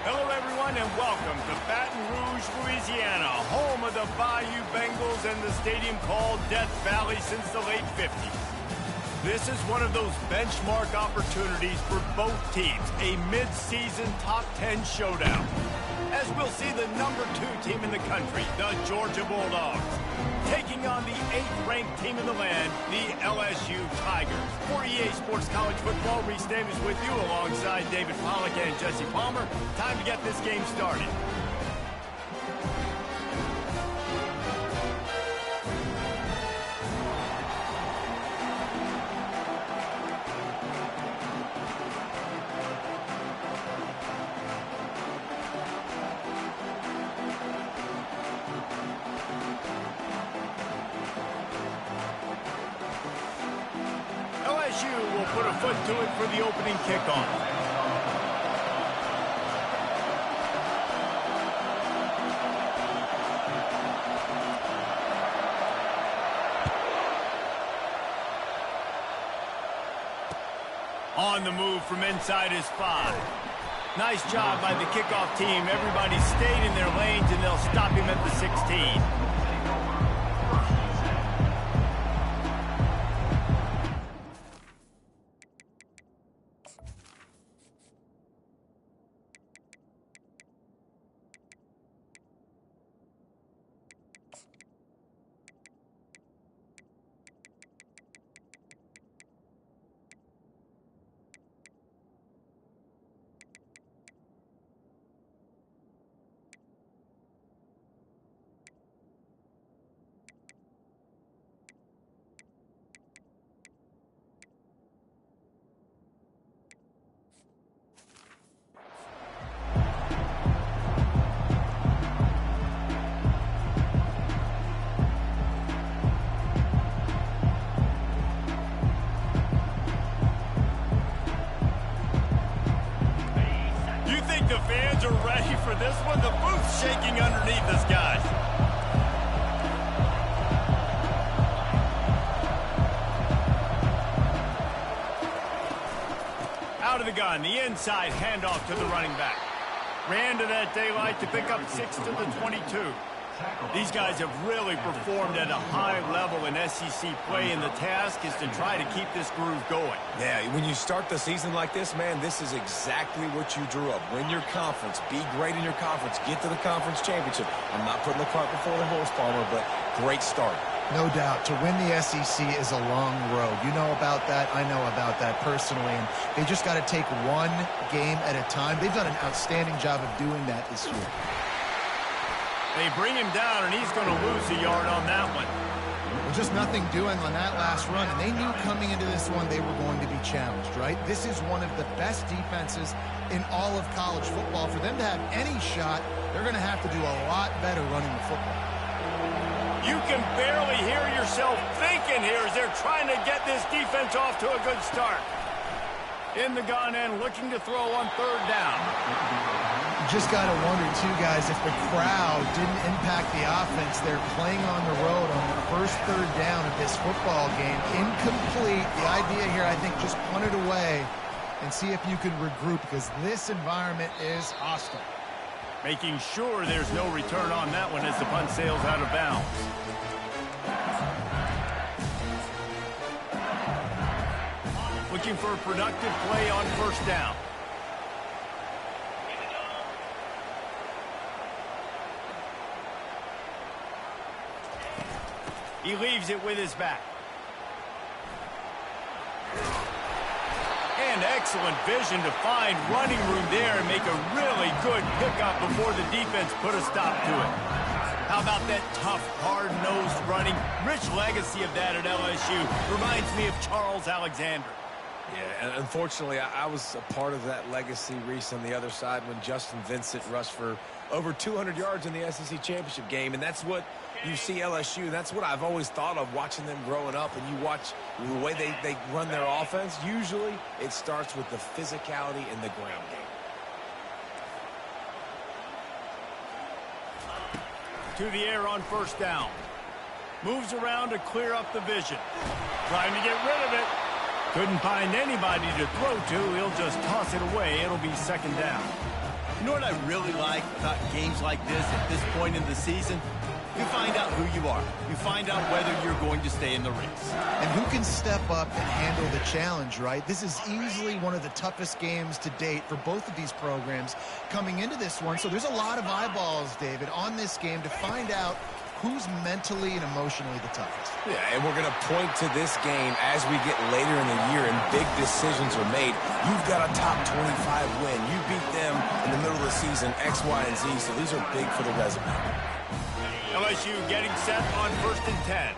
Hello, everyone, and welcome to Baton Rouge, Louisiana, home of the Bayou Bengals and the stadium called Death Valley since the late 50s. This is one of those benchmark opportunities for both teams, a mid-season top 10 showdown. As we'll see the number 2 team in the country, the Georgia Bulldogs, taking on the 8th-ranked team in the land, the LSU Tigers. For EA Sports College Football, Reese Davis with you alongside David Pollack and Jesse Palmer. Time to get this game started. LSU will put a foot to it for the opening kickoff. On the move from inside his 5. Nice job by the kickoff team. Everybody stayed in their lanes, and they'll stop him at the 16. The fans are ready for this one. The booth's shaking underneath us, guys. Out of the gun, the inside handoff to the running back. Ran to that daylight to pick up 6 to the 22. These guys have really performed at a high level in SEC play, and the task is to try to keep this groove going. Yeah, when you start the season like this, man, this is exactly what you drew up. Win your conference, be great in your conference, get to the conference championship. I'm not putting the cart before the horse, Palmer, but great start. No doubt. To win the SEC is a long road. You know about that. I know about that personally. And they just got to take one game at a time. They've done an outstanding job of doing that this year. They bring him down, and he's going to lose a yard on that one. Well, just nothing doing on that last run, and they knew coming into this one they were going to be challenged, right? This is one of the best defenses in all of college football. For them to have any shot, they're going to have to do a lot better running the football. You can barely hear yourself thinking here as they're trying to get this defense off to a good start. In the gun and looking to throw on 3rd down. You just got to wonder, too, guys, if the crowd didn't impact the offense. They're playing on the road on the first 3rd down of this football game. Incomplete. The idea here, I think, just punt it away and see if you can regroup, because this environment is hostile. Making sure there's no return on that one as the punt sails out of bounds. Looking for a productive play on 1st down. He leaves it with his back. And excellent vision to find running room there and make a really good pickup before the defense put a stop to it. How about that tough, hard-nosed running? Rich legacy of that at LSU. Reminds me of Charles Alexander. Yeah, and unfortunately, I was a part of that legacy, Reese, on the other side when Justin Vincent rushed for over 200 yards in the SEC championship game, and that's what you see LSU. That's what I've always thought of watching them growing up, and you watch the way they run their offense. Usually, it starts with the physicality in the ground game. To the air on 1st down. Moves around to clear up the vision. Trying to get rid of it. Couldn't find anybody to throw to. He'll just toss it away. It'll be 2nd down. You know what I really like about games like this at this point in the season? You find out who you are. You find out whether you're going to stay in the race. And who can step up and handle the challenge, right? This is easily one of the toughest games to date for both of these programs coming into this one. So there's a lot of eyeballs, David, on this game to find out who's mentally and emotionally the toughest. Yeah, and we're going to point to this game as we get later in the year and big decisions are made. You've got a top 25 win. You beat them in the middle of the season, X, Y, and Z, so these are big for the resume. LSU getting set on 1st and 10.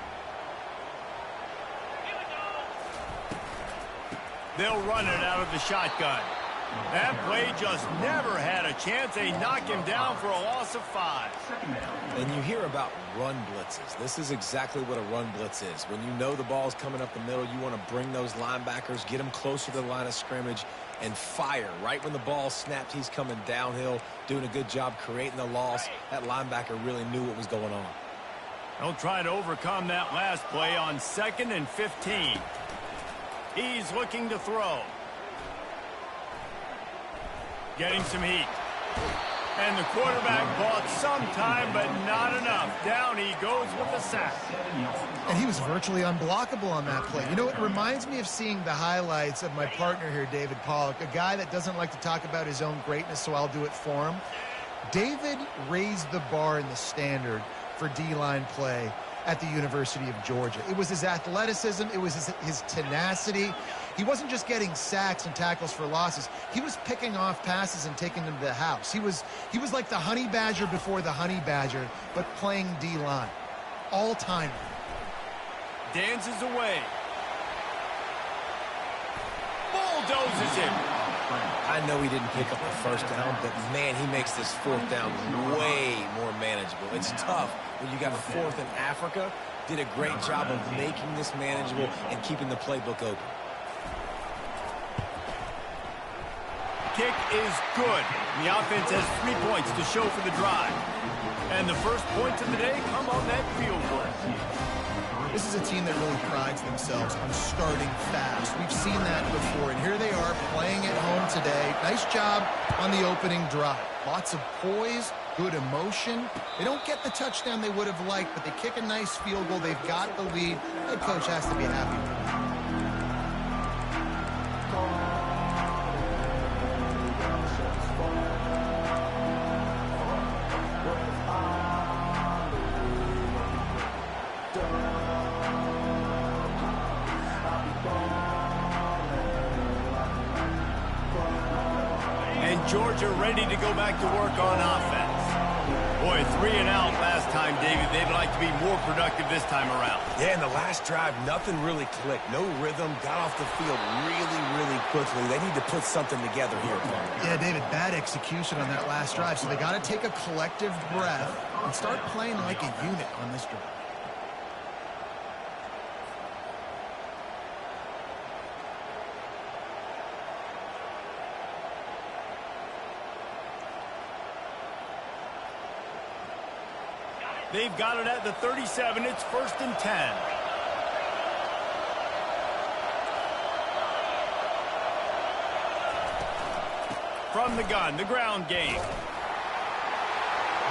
They'll run it out of the shotgun. That play just never had a chance. They knock him down for a loss of 5. And you hear about run blitzes. This is exactly what a run blitz is. When you know the ball's coming up the middle, you want to bring those linebackers, get them closer to the line of scrimmage, and fire. Right when the ball snapped, he's coming downhill, doing a good job creating the loss. That linebacker really knew what was going on. They'll try to overcome that last play on 2nd and 15. He's looking to throw. Getting some heat. And the quarterback bought some time, but not enough. Down he goes with the sack. And he was virtually unblockable on that play. You know, it reminds me of seeing the highlights of my partner here, David Pollock, a guy that doesn't like to talk about his own greatness, so I'll do it for him. David raised the bar in the standard for D-line play at the University of Georgia. It was his athleticism. It was his tenacity. He wasn't just getting sacks and tackles for losses. He was picking off passes and taking them to the house. He was like the Honey Badger before the Honey Badger, but playing D-line. All-timer. Dances away. Bulldozes him. I know he didn't pick up the first down, but, man, he makes this 4th down way more manageable. It's tough when you got a 4th in Africa. Did a great job of making this manageable and keeping the playbook open. Kick is good. The offense has 3 points to show for the drive. And the first points of the day come on that field goal. This is a team that really prides themselves on starting fast. We've seen that before, and here they are playing at home today. Nice job on the opening drive. Lots of poise, good emotion. They don't get the touchdown they would have liked, but they kick a nice field goal. They've got the lead. Head coach has to be happy with that. Georgia ready to go back to work on offense. Boy, 3 and out last time, David. They'd like to be more productive this time around. Yeah, in the last drive, nothing really clicked. No rhythm, got off the field really, really quickly. They need to put something together here. Yeah, David, bad execution on that last drive, so they got to take a collective breath and start playing like a unit on this drive. They've got it at the 37. It's 1st and 10. From the gun, the ground game.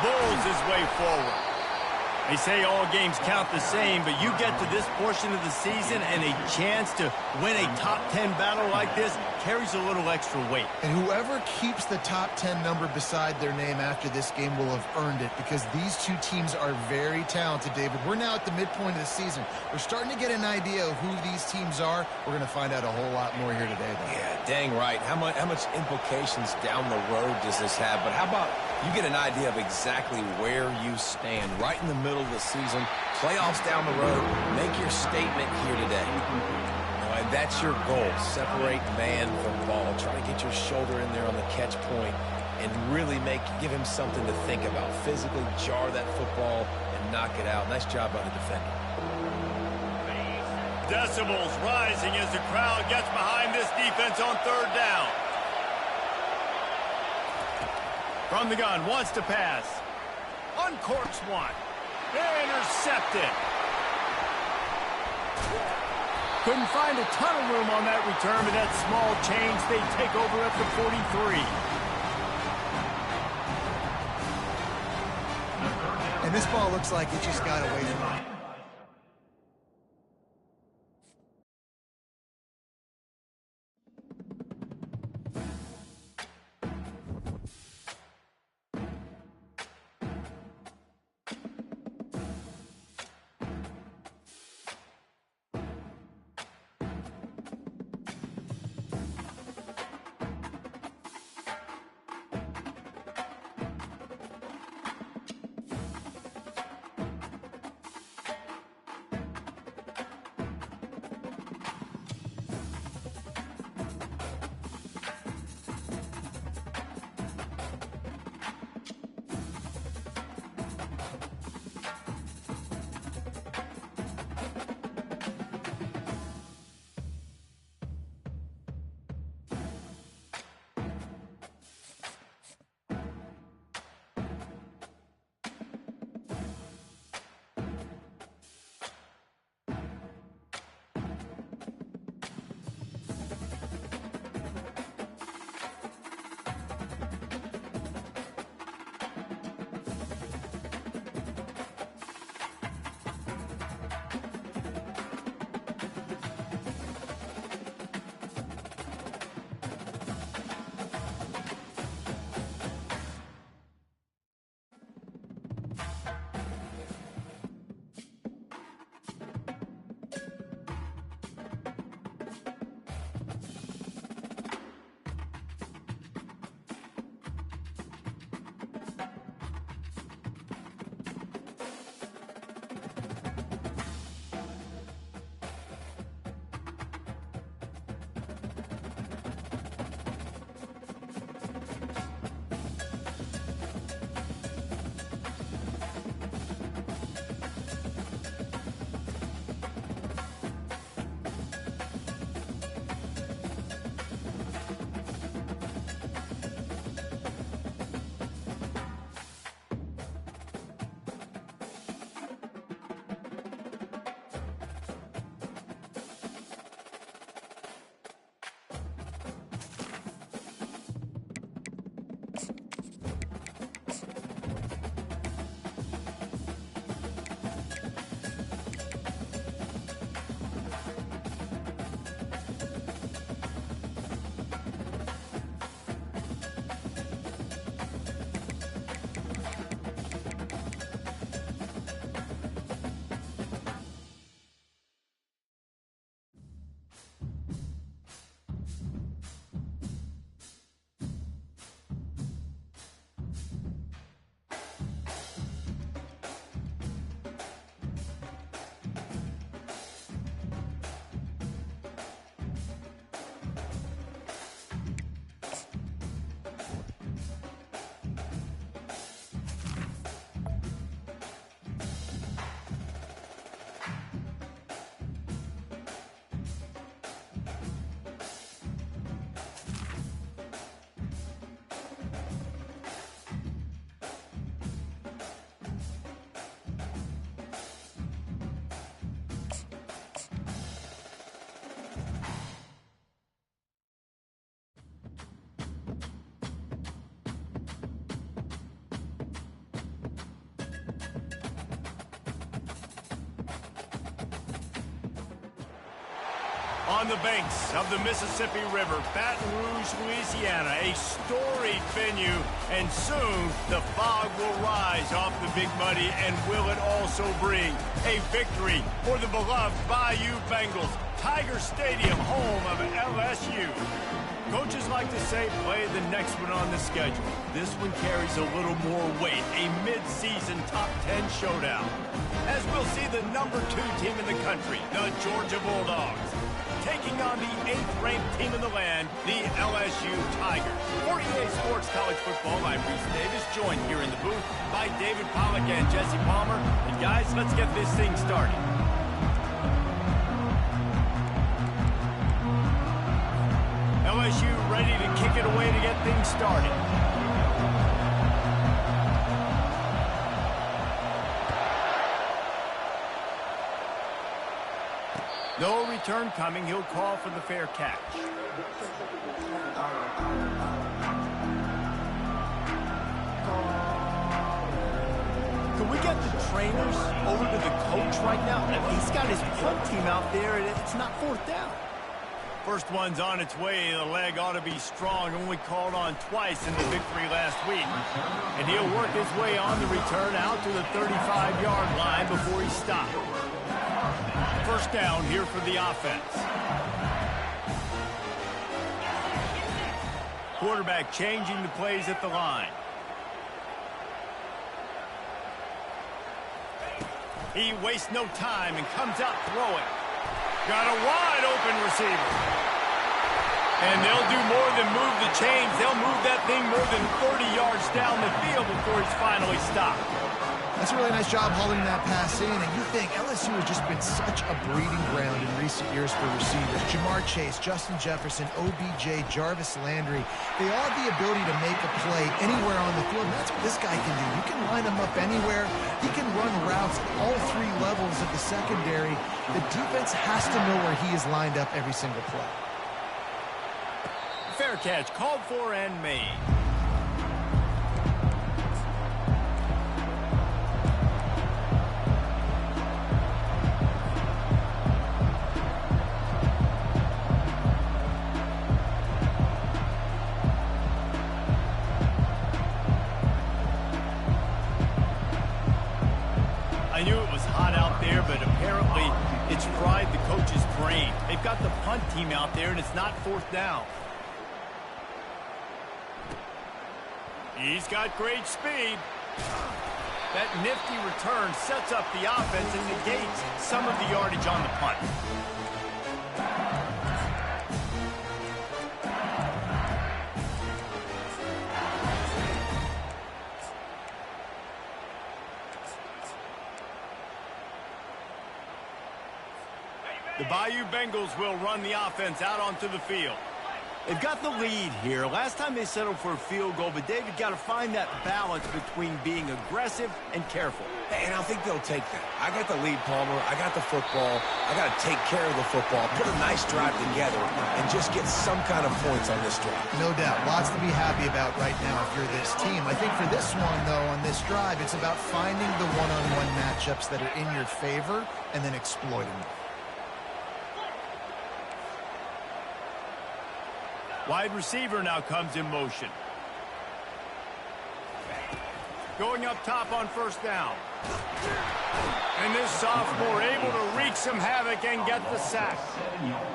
Bowls his way forward. They say all games count the same, but you get to this portion of the season and a chance to win a top 10 battle like this carries a little extra weight. And whoever keeps the top 10 number beside their name after this game will have earned it, because these two teams are very talented, David. We're now at the midpoint of the season. We're starting to get an idea of who these teams are. We're going to find out a whole lot more here today, though. Yeah, dang right. How much implications down the road does this have? But how about you get an idea of exactly where you stand right in the middle of the season, playoffs down the road, make your statement here today. And that's your goal. Separate man from ball. Try to get your shoulder in there on the catch point and really give him something to think about. Physically jar that football and knock it out. Nice job by the defender. Decibels rising as the crowd gets behind this defense on 3rd down. From the gun, wants to pass. Uncorks one. Intercepted. Couldn't find a ton of room on that return, but that small change, they take over at the 43. this ball looks like it just got away from him. On the banks of the Mississippi River, Baton Rouge, Louisiana, a storied venue, and soon the fog will rise off the Big Muddy, and will it also bring a victory for the beloved Bayou Bengals. Tiger Stadium, home of LSU. Coaches like to say, play the next one on the schedule. This one carries a little more weight, a mid-season top 10 showdown. As we'll see the number 2 team in the country, the Georgia Bulldogs, taking on the 8th-ranked team in the land, the LSU Tigers. For EA Sports College Football, I'm Reese Davis, joined here in the booth by David Pollack and Jesse Palmer. And guys, let's get this thing started. LSU ready to kick it away to get things started. No return coming. He'll call for the fair catch. Can we get the trainers over to the coach right now? He's got his punt team out there, and it's not fourth down. First one's on its way. The leg ought to be strong. Only called on twice in the victory last week. And he'll work his way on the return out to the 35-yard line before he stopped. First down here for the offense. Quarterback changing the plays at the line. He wastes no time and comes out throwing. Got a wide open receiver. And they'll do more than move the chains. They'll move that thing more than 30 yards down the field before he's finally stopped. That's a really nice job hauling that pass in, and you think LSU has just been such a breeding ground in recent years for receivers. Jamar Chase, Justin Jefferson, OBJ, Jarvis Landry, they all have the ability to make a play anywhere on the field, and that's what this guy can do. You can line him up anywhere. He can run routes at all three levels of the secondary. The defense has to know where he is lined up every single play. Fair catch, called for and made. I knew it was hot out there, but apparently it's fried the coach's brain. They've got the punt team out there, and it's not fourth down. He's got great speed. That nifty return sets up the offense and negates some of the yardage on the punt. The Bayou Bengals will run the offense out onto the field. They've got the lead here. Last time they settled for a field goal, but David got to find that balance between being aggressive and careful. And I think they'll take that. I got the lead, Palmer. I got the football. I got to take care of the football, put a nice drive together, and just get some kind of points on this drive. No doubt. Lots to be happy about right now if you're this team. I think for this one, though, on this drive, it's about finding the one-on-one matchups that are in your favor and then exploiting them. Wide receiver now comes in motion. Going up top on first down. And this sophomore able to wreak some havoc and get the sack.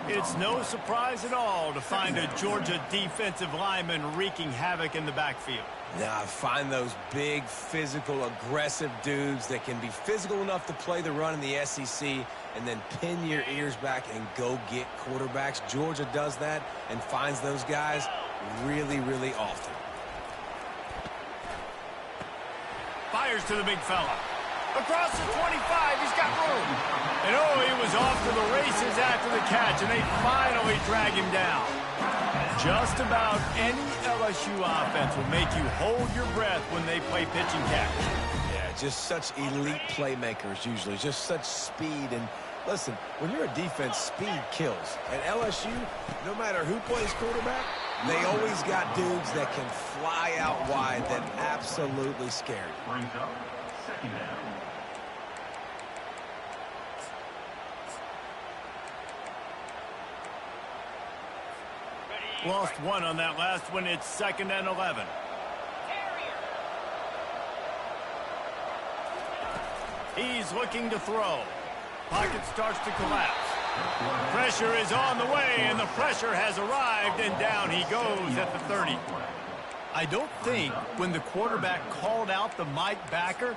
It's no surprise at all to find a Georgia defensive lineman wreaking havoc in the backfield. Now, find those big, physical, aggressive dudes that can be physical enough to play the run in the SEC and then pin your ears back and go get quarterbacks. Georgia does that and finds those guys really, really often. Fires to the big fella. Across the 25, he's got room. And oh, he was off to the races after the catch, and they finally drag him down. Just about any LSU offense will make you hold your breath when they play pitch and catch. Yeah, just such elite playmakers usually, just such speed. And listen, when you're a defense, speed kills. At LSU, no matter who plays quarterback, they always got dudes that can fly out wide that absolutely scare you. Brings up second down. Lost one on that last one. It's 2nd and 11. He's looking to throw. Pocket starts to collapse. Pressure is on the way, and the pressure has arrived, and down he goes at the 30. I don't think when the quarterback called out the Mike backer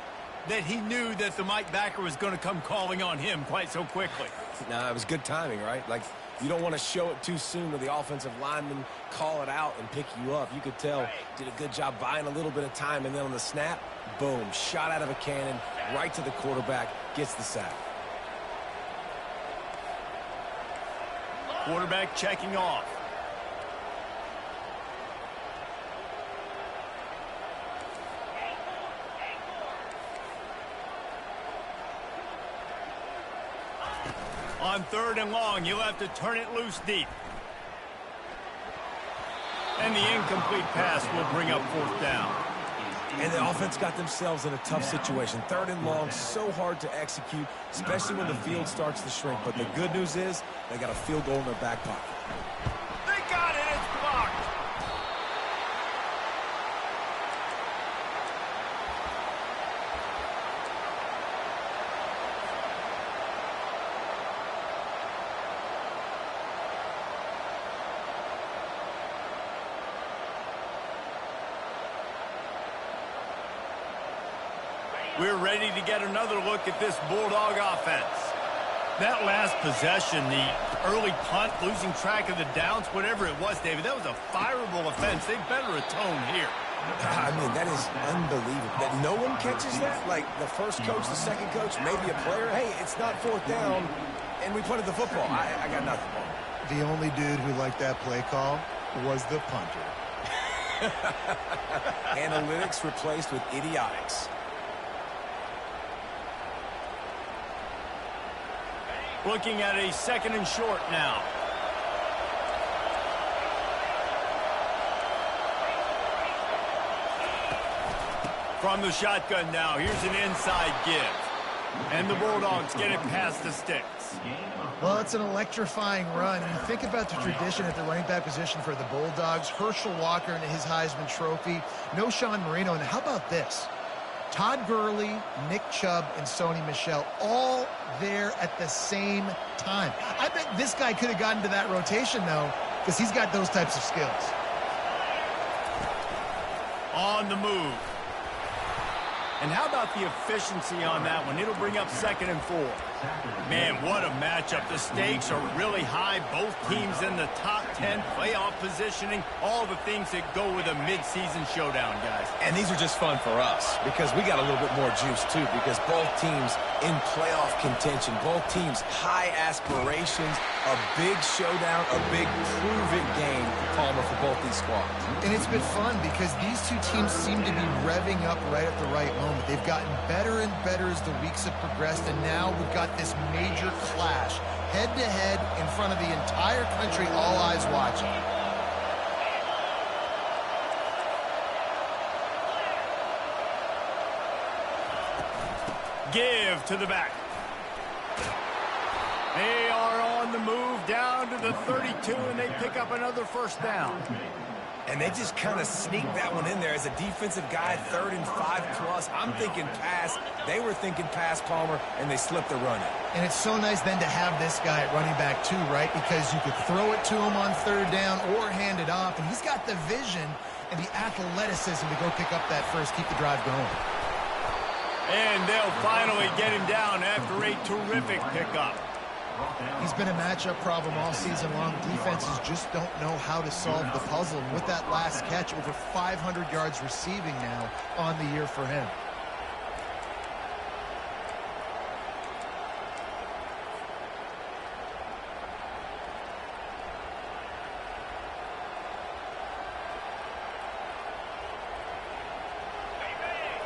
that he knew that the Mike backer was going to come calling on him quite so quickly. Nah, it was good timing, right? Like, you don't want to show it too soon to the offensive lineman, call it out, and pick you up. You could tell did a good job buying a little bit of time, and then on the snap, boom, shot out of a cannon, right to the quarterback, gets the sack. Quarterback checking off. On 3rd and long, you'll have to turn it loose deep. And the incomplete pass will bring up 4th down. And the offense got themselves in a tough situation. 3rd and long, so hard to execute, especially when the field starts to shrink. But the good news is they got a field goal in their back pocket. They got it. It's blocked. We're ready to get another look at this Bulldog offense. That last possession, the early punt, losing track of the downs, whatever it was, David, that was a fireable offense. They better atone here. I mean, that is unbelievable. That no one catches that? Like the first coach, the second coach, maybe a player. Hey, it's not 4th down, and we punted the football. I got nothing. The only dude who liked that play call was the punter. Analytics replaced with idiotics. Looking at a 2nd and short now. From the shotgun now, here's an inside give. And the Bulldogs get it past the sticks. Well, it's an electrifying run. You think about the tradition at the running back position for the Bulldogs. Herschel Walker and his Heisman Trophy. No Sean Marino. And how about this? Todd Gurley, Nick Chubb, and Sony Michel all there at the same time. I bet this guy could have gotten to that rotation, though, because he's got those types of skills. On the move. And how about the efficiency on that one? It'll bring up 2nd and 4. Man, what a matchup. The stakes are really high. Both teams in the top 10, playoff positioning, all the things that go with a midseason showdown, guys. And these are just fun for us because we got a little bit more juice, too, because both teams in playoff contention, both teams high aspirations, a big showdown, a big prove-it game, Palmer, for both these squads. And it's been fun because these two teams seem to be revving up right at the right moment. They've gotten better and better as the weeks have progressed, and now we've got this major clash, head-to-head in front of the entire country, all eyes watching. Give to the back. They are on the move down to the 32, and they pick up another 1st down. And they just kind of sneaked that one in there as a defensive guy, 3rd and 5+. I'm thinking pass. They were thinking pass, Palmer, and they slipped the run in. And it's so nice then to have this guy at running back too, right? Because you could throw it to him on 3rd down or hand it off. And he's got the vision and the athleticism to go pick up that first, keep the drive going. And they'll finally get him down after a terrific pickup. He's been a matchup problem all season long. Defenses just don't know how to solve the puzzle. And with that last catch, over 500 yards receiving now on the year for him.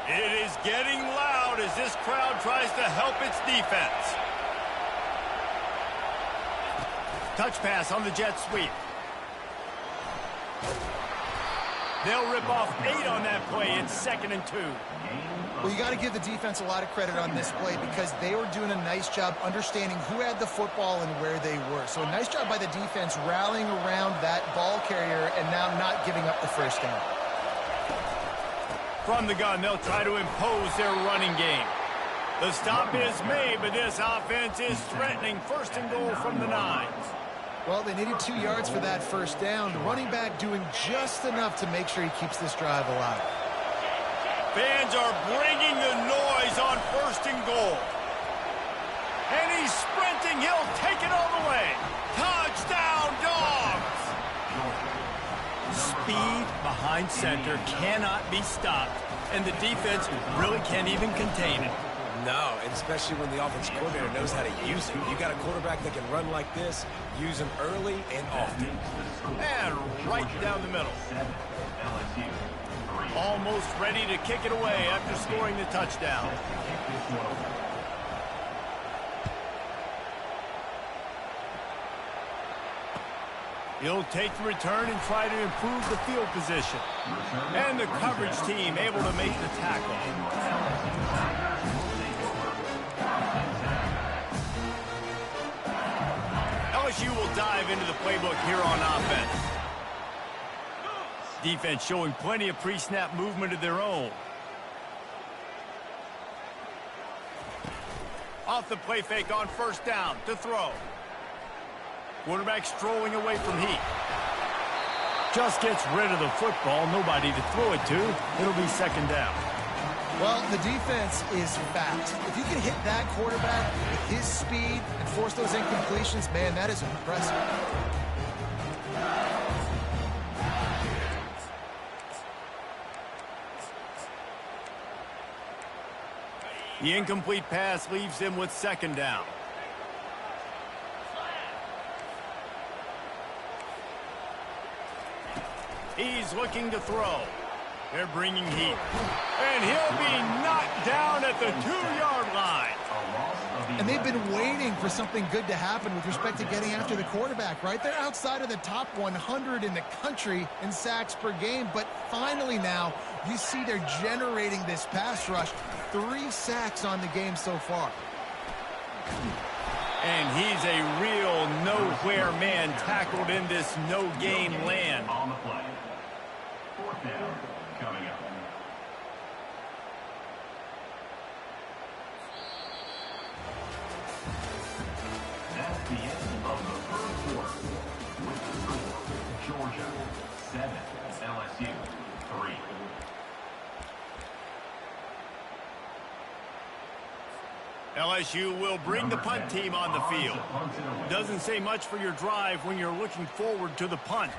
It is getting loud as this crowd tries to help its defense. Touch pass on the jet sweep. They'll rip off 8 on that play. It's 2nd and 2. Well, you got to give the defense a lot of credit on this play because they were doing a nice job understanding who had the football and where they were. So a nice job by the defense rallying around that ball carrier and now not giving up the 1st down. From the gun, they'll try to impose their running game. The stop is made, but this offense is threatening. 1st and goal from the 9s. Well, they needed 2 yards for that 1st down. The running back doing just enough to make sure he keeps this drive alive. Fans are bringing the noise on 1st and goal. And he's sprinting. He'll take it all the way. Touchdown, Dogs! Speed behind center cannot be stopped, and the defense really can't even contain it. No, and especially when the offensive coordinator knows how to use it. You got a quarterback that can run like this, use him early and often. And right down the middle. Almost ready to kick it away after scoring the touchdown. He'll take the return and try to improve the field position. And the coverage team able to make the tackle. LSU will dive into the playbook here on offense. Defense showing plenty of pre-snap movement of their own. Off the play fake on first down to throw. Quarterback strolling away from heat. Just gets rid of the football. Nobody to throw it to. It'll be second down. Well, the defense is fast. If you can hit that quarterback with his speed and force those incompletions, man, that is impressive. The incomplete pass leaves him with second down. He's looking to throw. They're bringing heat. And he'll be knocked down at the 2-yard line. And they've been waiting for something good to happen with respect to getting after the quarterback, right? They're outside of the top 100 in the country in sacks per game, but finally now you see they're generating this pass rush. 3 sacks on the game so far. And he's a real nowhere man tackled in this no-gain land. On the play. Fourth down coming up. That's the end of the third quarter. With the score, Georgia 7, LSU 3. LSU will bring the punt team on the field. Doesn't say much for your drive when you're looking forward to the punt.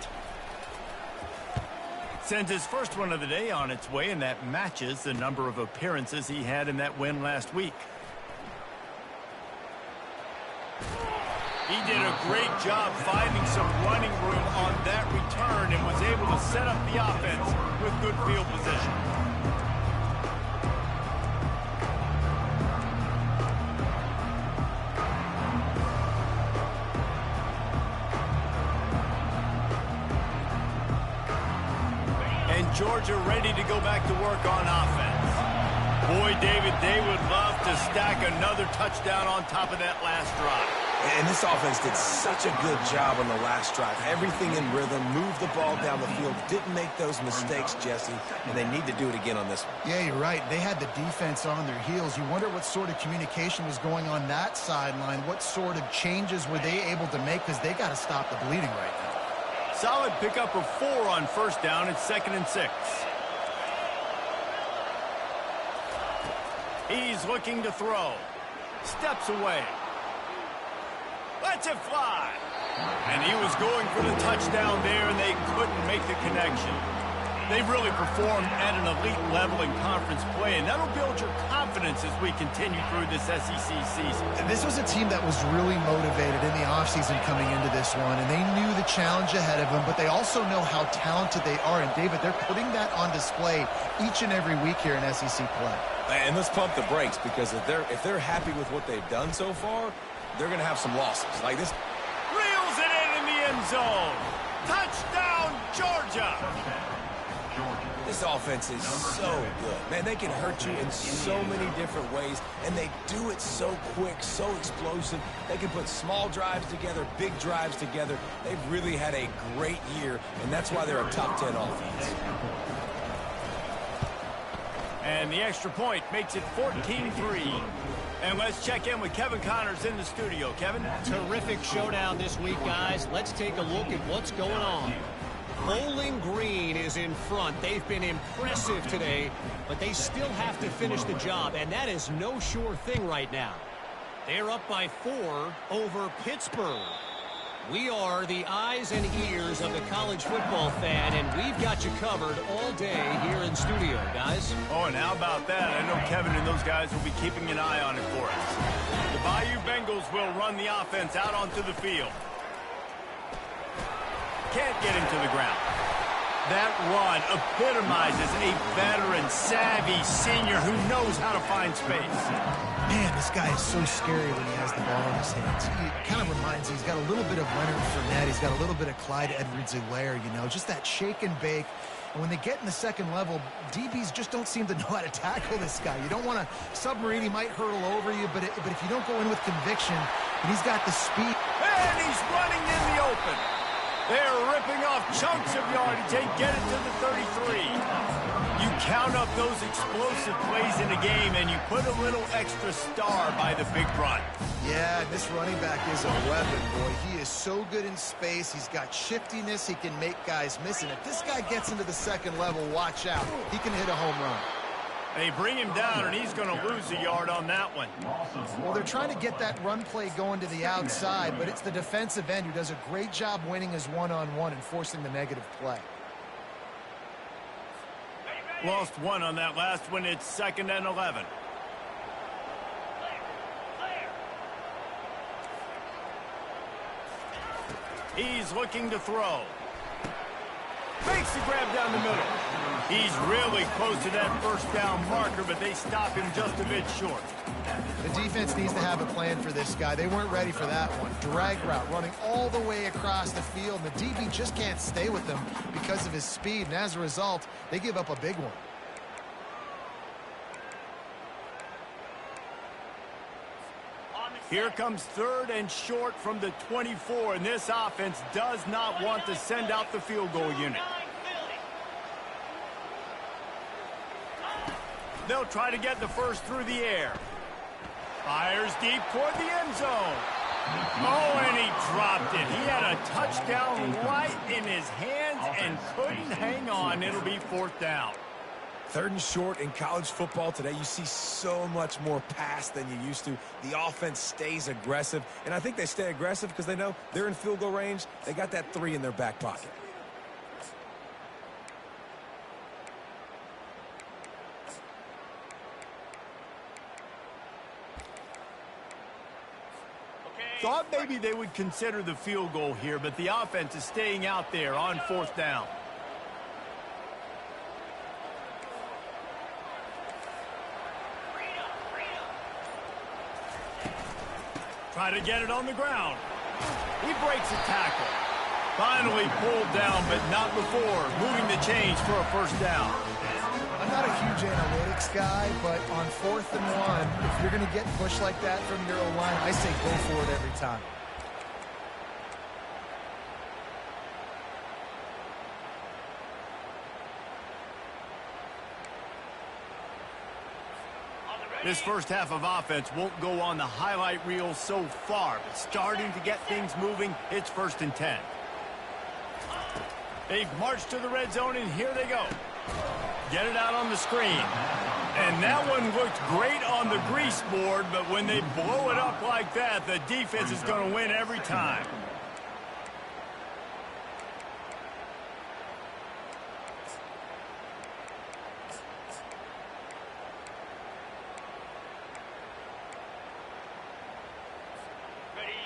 Sends his first one of the day on its way, and that matches the number of appearances he had in that win last week. He did a great job finding some running room on that return and was able to set up the offense with good field position. Georgia ready to go back to work on offense. Boy, David, they would love to stack another touchdown on top of that last drive. And this offense did such a good job on the last drive. Everything in rhythm, moved the ball down the field, didn't make those mistakes, Jesse, and they need to do it again on this one. Yeah, you're right. They had the defense on their heels. You wonder what sort of communication was going on that sideline. What sort of changes were they able to make, because they got to stop the bleeding right now. Solid pickup of 4 on first down. It's 2nd and 6. He's looking to throw. Steps away. Lets it fly. And he was going for the touchdown there, and they couldn't make the connection. They've really performed at an elite level in conference play, and that'll build your confidence as we continue through this SEC season. This was a team that was really motivated in the offseason coming into this one, and they knew the challenge ahead of them, but they also know how talented they are. And, David, they're putting that on display each and every week here in SEC play. And let's pump the brakes, because if they're happy with what they've done so far, they're going to have some losses. Like this. Reels it in the end zone. Touchdown, Georgia. This offense is so good. Man, they can hurt you in so many different ways, and they do it so quick, so explosive. They can put small drives together, big drives together. They've really had a great year, and that's why they're a top 10 offense. And the extra point makes it 14-3. And let's check in with Kevin Connors in the studio. Kevin? Terrific showdown this week, guys. Let's take a look at what's going on. Bowling Green is in front. They've been impressive today, but they still have to finish the job, and that is no sure thing right now. They're up by 4 over Pittsburgh. We are the eyes and ears of the college football fan, and we've got you covered all day here in studio, guys. Oh, and how about that? I know Kevin and those guys will be keeping an eye on it for us. The Bayou Bengals will run the offense out onto the field. Can't get him to the ground. That run epitomizes a veteran, savvy senior who knows how to find space. Man, this guy is so scary when he has the ball in his hands. He kind of reminds me, he's got a little bit of Leonard Fournette. He's got a little bit of Clyde Edwards-Helaire, you know, just that shake and bake. And when they get in the second level, DBs just don't seem to know how to tackle this guy. You don't want to submarine. He might hurtle over you, but if you don't go in with conviction, and he's got the speed. And he's running in the open. They're ripping off chunks of yardage. They get it to the 33. You count up those explosive plays in a game, and you put a little extra star by the big run. Yeah, this running back is a weapon, boy. He is so good in space. He's got shiftiness. He can make guys miss. And if this guy gets into the second level, watch out. He can hit a home run. They bring him down, and he's going to lose a yard on that one. Well, they're trying to get that run play going to the outside, but it's the defensive end who does a great job winning his one-on-one and forcing the negative play. Lost one on that last one. It's 2nd and 11. He's looking to throw. Makes the grab down the middle. He's really close to that first down marker, but they stop him just a bit short. The defense needs to have a plan for this guy. They weren't ready for that one. Drag route, running all the way across the field. The DB just can't stay with them because of his speed, and as a result, they give up a big one. Here comes 3rd and short from the 24, and this offense does not want to send out the field goal unit. They'll try to get the first through the air. Fires deep toward the end zone. Oh, and he dropped it. He had a touchdown right in his hands and couldn't hang on. It'll be 4th down. 3rd and short in college football today. You see so much more pass than you used to. The offense stays aggressive, and I think they stay aggressive because they know they're in field goal range. They got that 3 in their back pocket. Thought maybe they would consider the field goal here, but the offense is staying out there on 4th down. Try to get it on the ground. He breaks a tackle. Finally pulled down, but not before moving the chains for a first down. I'm not a huge analytics guy, but on 4th and 1, if you're going to get pushed like that from your O-line, I say go for it every time. This first half of offense won't go on the highlight reel so far, but starting to get things moving. It's 1st and 10. They've marched to the red zone, and here they go. Get it out on the screen. And that one looked great on the grease board, but when they blow it up like that, the defense is going to win every time.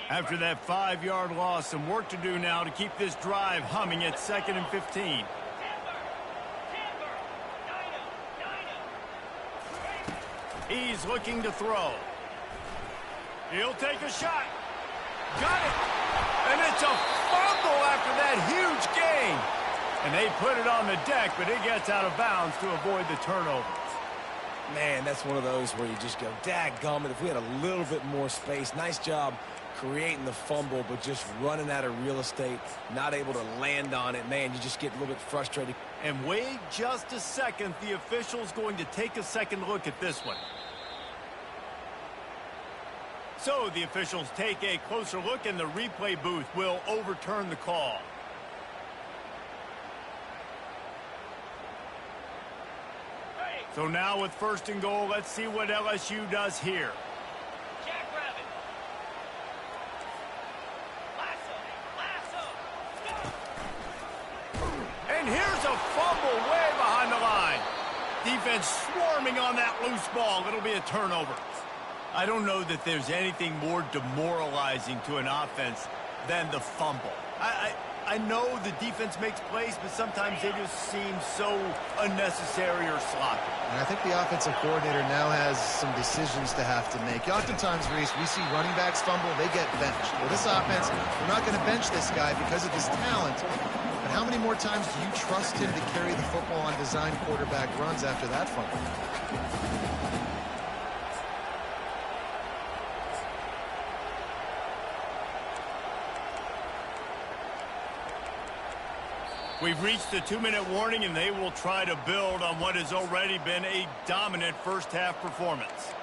After that 5-yard loss, some work to do now to keep this drive humming at 2nd and 15. He's looking to throw. He'll take a shot. Got it. And it's a fumble after that huge gain. And they put it on the deck, but it gets out of bounds to avoid the turnover. Man, that's one of those where you just go, dadgummit, if we had a little bit more space. Nice job creating the fumble, but just running out of real estate, not able to land on it. Man, you just get a little bit frustrated. And wait just a second. The official's going to take a second look at this one. So the officials take a closer look, and the replay booth will overturn the call. So now with 1st and goal, let's see what LSU does here. And here's a fumble way behind the line. Defense swarming on that loose ball. It'll be a turnover. I don't know that there's anything more demoralizing to an offense than the fumble. I know the defense makes plays, but sometimes they just seem so unnecessary or sloppy. And I think the offensive coordinator now has some decisions to have to make. Oftentimes, Reese, we see running backs fumble, they get benched. Well, this offense, we're not going to bench this guy because of his talent. But how many more times do you trust him to carry the football on design quarterback runs after that fumble? We've reached the 2-minute warning, and they will try to build on what has already been a dominant first-half performance.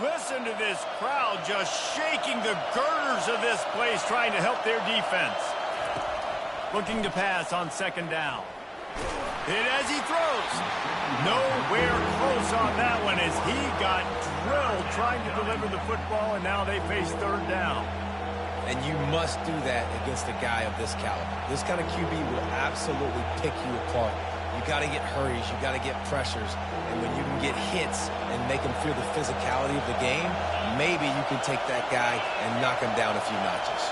Listen to this crowd just shaking the girders of this place, trying to help their defense. Looking to pass on second down. Hit as he throws. Nowhere close on that one as he got drilled trying to deliver the football, and now they face third down. And you must do that against a guy of this caliber. This kind of QB will absolutely pick you apart. You got to get hurries. You got to get pressures. And when you can get hits and make him feel the physicality of the game, maybe you can take that guy and knock him down a few notches.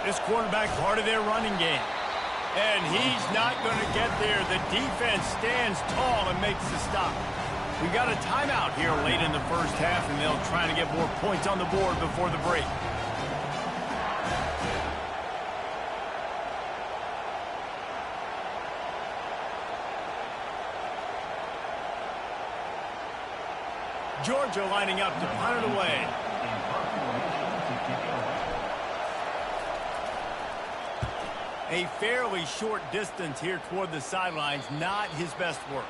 This quarterback part of their running game. And he's not going to get there. The defense stands tall and makes the stop. We got a timeout here late in the first half, and they'll try to get more points on the board before the break. Georgia lining up to punt it away. A fairly short distance here toward the sidelines, not his best work.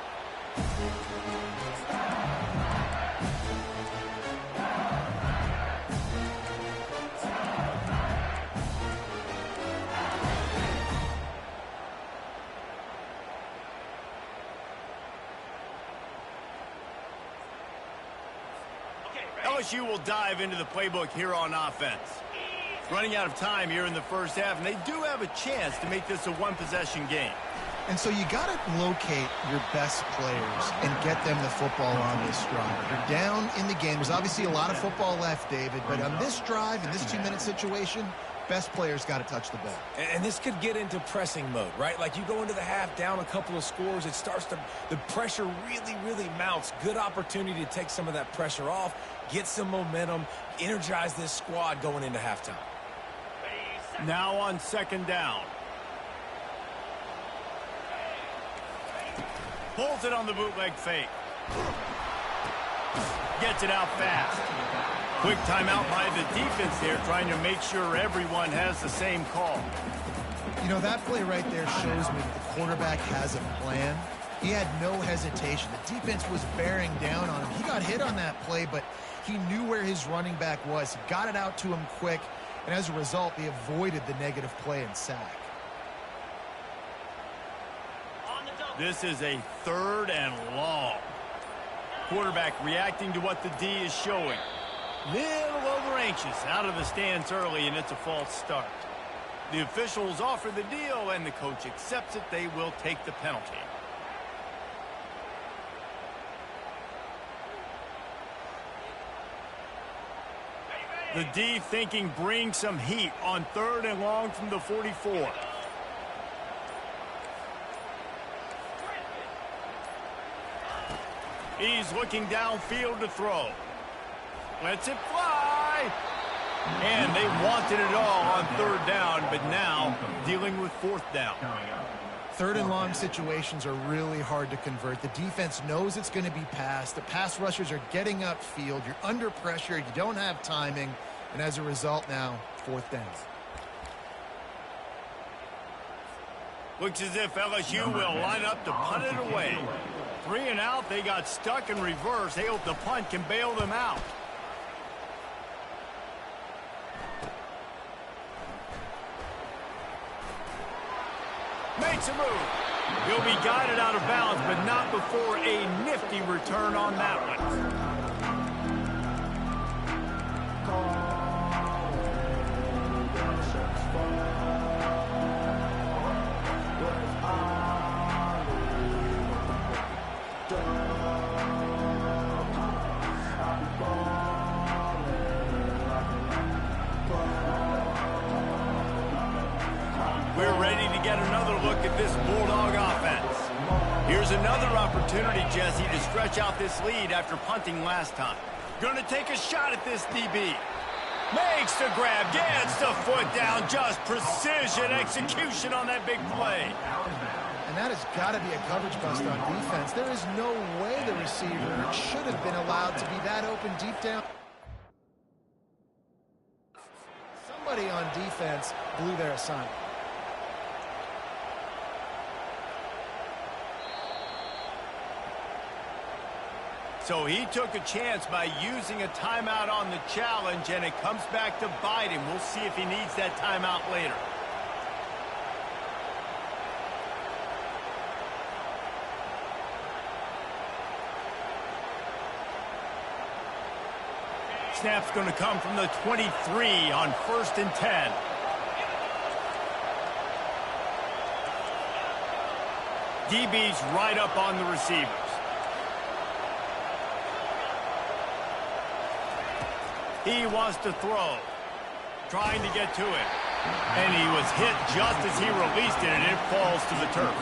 LSU will dive into the playbook here on offense. Running out of time here in the first half, and they do have a chance to make this a one-possession game. And so you got to locate your best players and get them the football on this drive. You're down in the game. There's obviously a lot of football left, David, but on this drive, in this 2-minute situation, best players got to touch the ball. And this could get into pressing mode, right? Like you go into the half down a couple of scores, it starts to, the pressure really mounts. Good opportunity to take some of that pressure off, get some momentum, energize this squad going into halftime. Now on second down. Pulls it on the bootleg fake. Gets it out fast. Quick timeout by the defense there, trying to make sure everyone has the same call. You know, that play right there shows me that the quarterback has a plan. He had no hesitation. The defense was bearing down on him. He got hit on that play, but he knew where his running back was. He got it out to him quick, and as a result, they avoided the negative play and sack. This is a third and long. Quarterback reacting to what the D is showing. Little over anxious, out of the stands early, and it's a false start. The officials offer the deal, and the coach accepts it. They will take the penalty. The D thinking bring some heat on third and long from the 44. He's looking downfield to throw. Lets it fly. And they wanted it all on third down, but now dealing with fourth down. Third and long situations are really hard to convert. The defense knows it's going to be passed. The pass rushers are getting upfield. You're under pressure. You don't have timing. And as a result now, fourth down. Looks as if LSU will line up to punt it away. 3 and out. They got stuck in reverse. They hope the punt can bail them out. Makes a move. He'll be guided out of bounds, but not before a nifty return on that one. Here's another opportunity, Jesse, to stretch out this lead after punting last time. Going to take a shot at this DB. Makes the grab, gets the foot down, just precision execution on that big play. And that has got to be a coverage bust on defense. There is no way the receiver should have been allowed to be that open deep down. Somebody on defense blew their assignment. So he took a chance by using a timeout on the challenge, and it comes back to bite him. We'll see if he needs that timeout later. Snap's going to come from the 23 on 1st and 10. DB's right up on the receivers. He wants to throw, trying to get to it. And he was hit just as he released it, and it falls to the turf.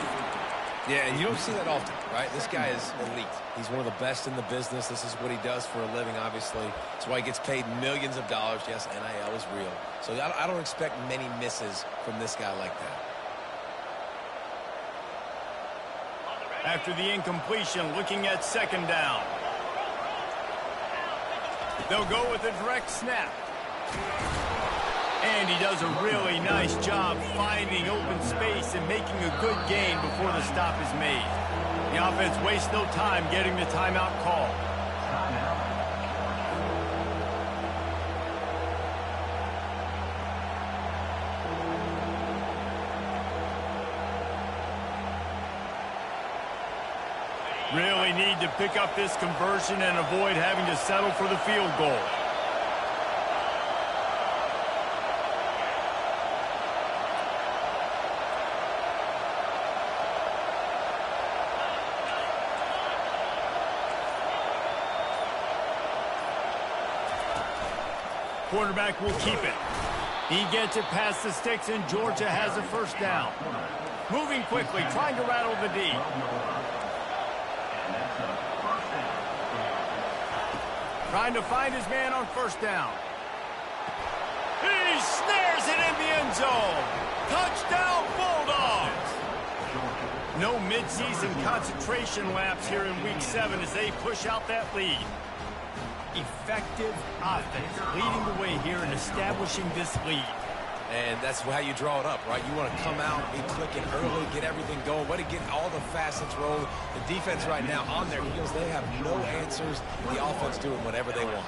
Yeah, and you don't see that often, right? This guy is elite. He's one of the best in the business. This is what he does for a living, obviously. That's why he gets paid millions of dollars. Yes, NIL is real. So I don't expect many misses from this guy like that. After the incompletion, looking at 2nd down. They'll go with a direct snap. And he does a really nice job finding open space and making a good gain before the stop is made. The offense wastes no time getting the timeout call. Really need to pick up this conversion and avoid having to settle for the field goal. Quarterback will keep it. He gets it past the sticks, and Georgia has a 1st down. Moving quickly, trying to rattle the D. Trying to find his man on 1st down. He snares it in the end zone. Touchdown, Bulldogs. No midseason concentration lapse here in Week 7 as they push out that lead. Effective offense leading the way here and establishing this lead. And that's how you draw it up, right? You want to come out, be clicking early, get everything going, way to get all the facets rolling. The defense right now on their heels, they have no answers. The offense doing whatever they want.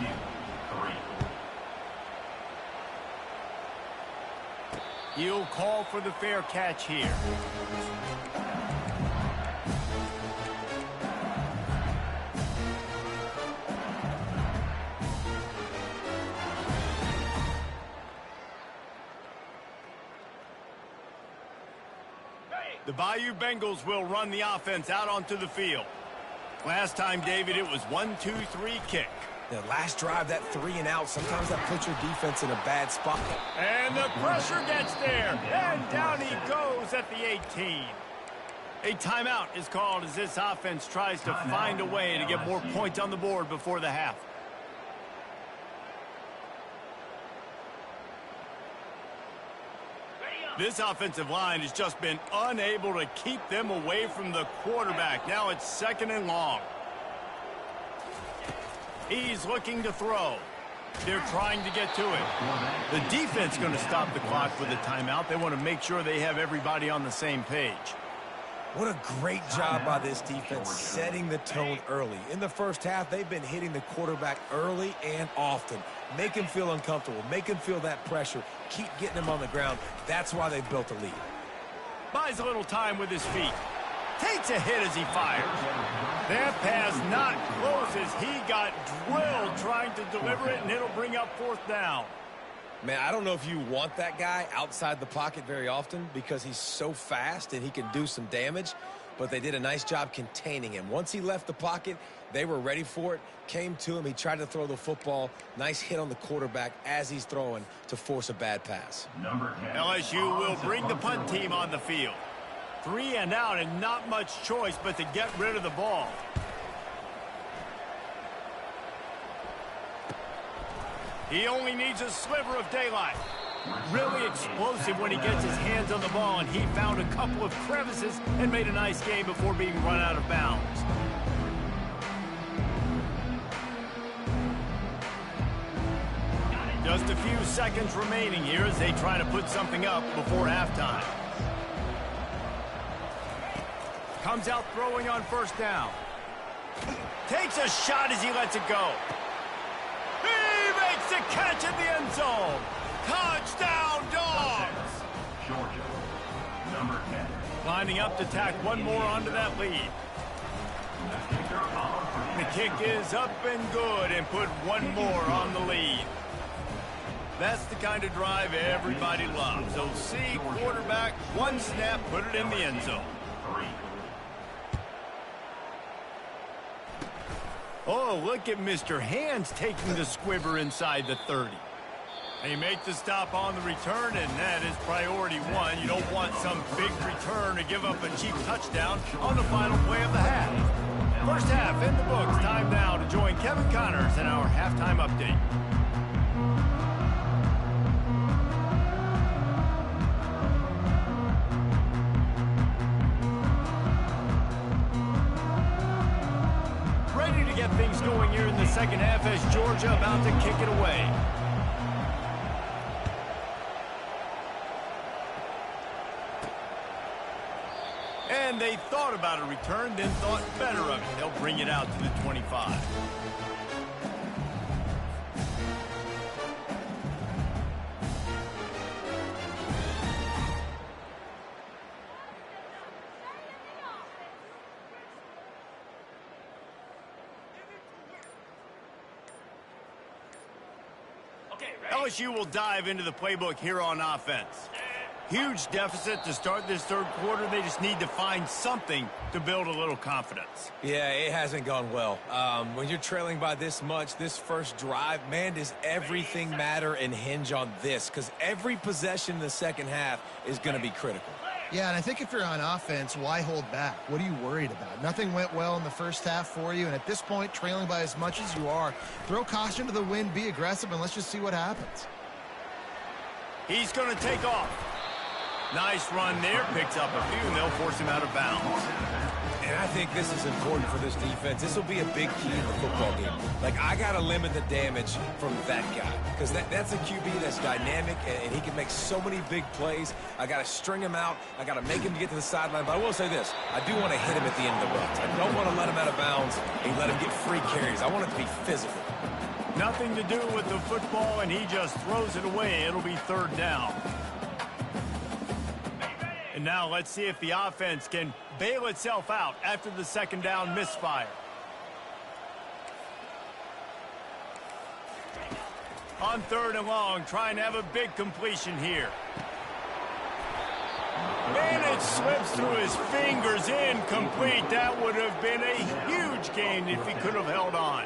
He'll call for the fair catch here. The Bayou Bengals will run the offense out onto the field. Last time, David, it was 1-2-3 kick. The last drive, that 3 and out, sometimes that puts your defense in a bad spot. And the pressure gets there. And down he goes at the 18. A timeout is called as this offense tries to find a way to get more points on the board before the half. This offensive line has just been unable to keep them away from the quarterback. Now it's 2nd and long. He's looking to throw. They're trying to get to it. The defense going to stop the clock with a timeout. They want to make sure they have everybody on the same page. What a great job by this defense setting the tone early. In the first half, they've been hitting the quarterback early and often. Make him feel uncomfortable. Make him feel that pressure. Keep getting him on the ground. That's why they've built a lead. Buys a little time with his feet. Takes a hit as he fires. That pass not close as he got drilled trying to deliver it, and it'll bring up 4th down. Man, I don't know if you want that guy outside the pocket very often because he's so fast and he can do some damage, but they did a nice job containing him. Once he left the pocket, they were ready for it, came to him, he tried to throw the football. Nice hit on the quarterback as he's throwing to force a bad pass. LSU will bring the punt team on the field. 3 and out and not much choice but to get rid of the ball. He only needs a sliver of daylight. Really explosive when he gets his hands on the ball, and he found a couple of crevices and made a nice game before being run out of bounds. Just a few seconds remaining here as they try to put something up before halftime. Comes out throwing on first down. Takes a shot as he lets it go. He makes the catch in the end zone. Touchdown, Dogs! Georgia, number 10. Lining up to tack one more onto that lead. The kick is up and good and put one more on the lead. That's the kind of drive everybody loves. So see, quarterback, one snap, put it in the end zone. Oh, look at Mr. Hands taking the squibber inside the 30. They make the stop on the return, and that is priority one. You don't want some big return to give up a cheap touchdown on the final play of the half. First half in the books. Time now to join Kevin Connors in our halftime update. Ready to get things going here in the second half as Georgia about to kick it away. And they thought about a return, then thought better of it. They'll bring it out to the 25. LSU will dive into the playbook here on offense. Huge deficit to start this third quarter. They just need to find something to build a little confidence. Yeah, it hasn't gone well. When you're trailing by this much, this first drive, man, does everything matter and hinge on this? Because every possession in the second half is going to be critical. Yeah, and I think if you're on offense, why hold back? What are you worried about? Nothing went well in the first half for you, and at this point, trailing by as much as you are, throw caution to the wind, be aggressive, and let's just see what happens. He's going to take off. Nice run there, picks up a few, and they'll force him out of bounds. And I think this is important for this defense. This will be a big key in the football game. Like, I got to limit the damage from that guy because that's a QB that's dynamic, and he can make so many big plays. I got to string him out. I got to make him get to the sideline. But I will say this. I do want to hit him at the end of the runs. I don't want to let him out of bounds and let him get free carries. I want it to be physical. Nothing to do with the football, and he just throws it away. It'll be third down. And now let's see if the offense can bail itself out after the second down misfire. On third and long, trying to have a big completion here. And it slips through his fingers, incomplete. That would have been a huge gain if he could have held on.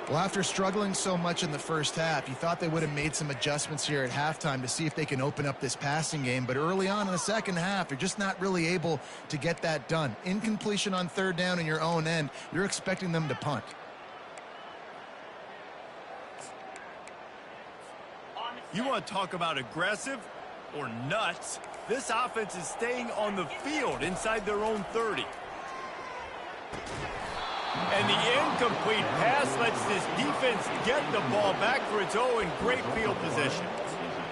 Well, after struggling so much in the first half, you thought they would have made some adjustments here at halftime to see if they can open up this passing game. But early on in the second half, you're just not really able to get that done. Incompletion on third down in your own end, you're expecting them to punt. You want to talk about aggressive or nuts? This offense is staying on the field inside their own 30. And the incomplete pass lets this defense get the ball back for its own great field position.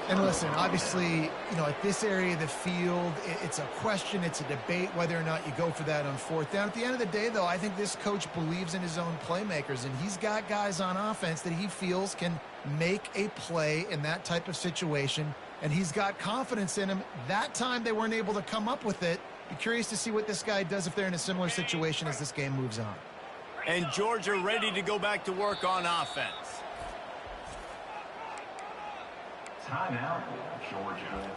And listen, obviously, at this area of the field, it's a question, it's a debate whether or not you go for that on fourth down. At the end of the day, though, I think this coach believes in his own playmakers, and he's got guys on offense that he feels can make a play in that type of situation, and he's got confidence in him. That time they weren't able to come up with it. Be curious to see what this guy does if they're in a similar situation as this game moves on. And Georgia ready to go back to work on offense. Timeout, Georgia.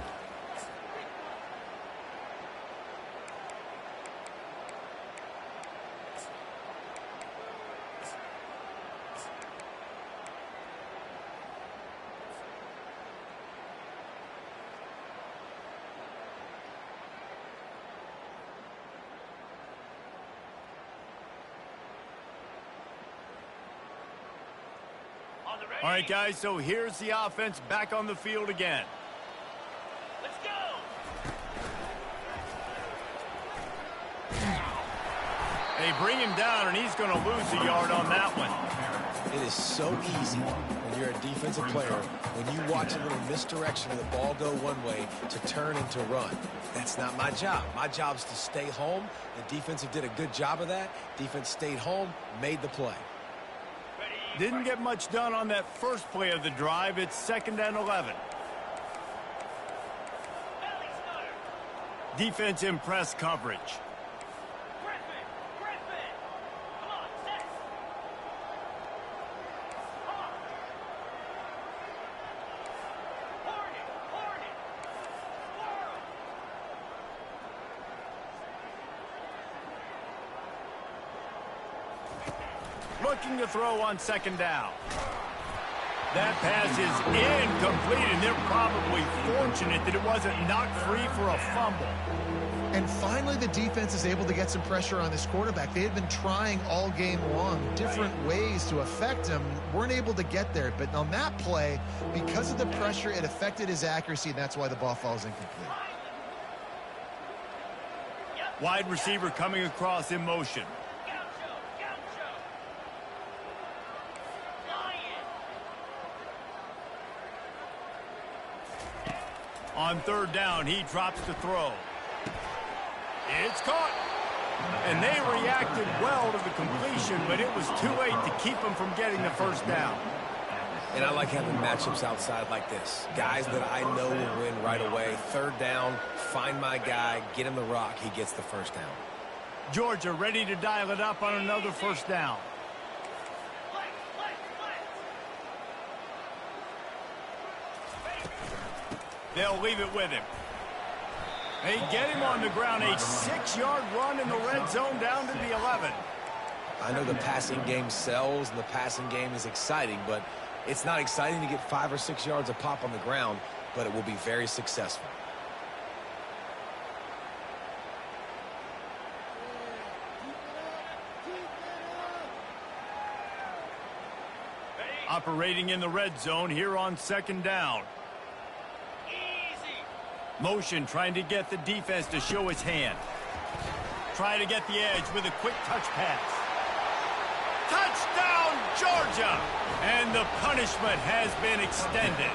All right, guys, so here's the offense back on the field again. Let's go. They bring him down, and he's going to lose a yard on that one. It is so easy when you're a defensive player, when you watch a little misdirection of the ball go one way to turn and to run. That's not my job. My job is to stay home. The defensive did a good job of that. Defense stayed home, made the play. Didn't get much done on that first play of the drive. It's 2nd and 11. Defense in press coverage. Griffin. Come on, set. Come on. Hornet. Squirrel. Looking to throw on 2nd down. That pass is incomplete, and they're probably fortunate that it wasn't knocked free for a fumble. And finally, the defense is able to get some pressure on this quarterback. They had been trying all game long, different ways to affect him, weren't able to get there. But on that play, because of the pressure, it affected his accuracy, and that's why the ball falls incomplete. Wide receiver coming across in motion. Gaucho. Lion. On 3rd down, he drops to throw. It's caught. And they reacted well to the completion, but it was too late to keep them from getting the 1st down. And I like having matchups outside like this. Guys that I know will win right away. 3rd down, find my guy, get him the rock, he gets the 1st down. Georgia ready to dial it up on another 1st down. They'll leave it with him. They get him on the ground. A 6-yard run in the red zone down to the 11. I know the passing game sells and the passing game is exciting, but it's not exciting to get 5 or 6 yards a pop on the ground, but it will be very successful. Operating in the red zone here on 2nd down. Motion trying to get the defense to show his hand. Try to get the edge with a quick touch pass. Touchdown, Georgia! And the punishment has been extended.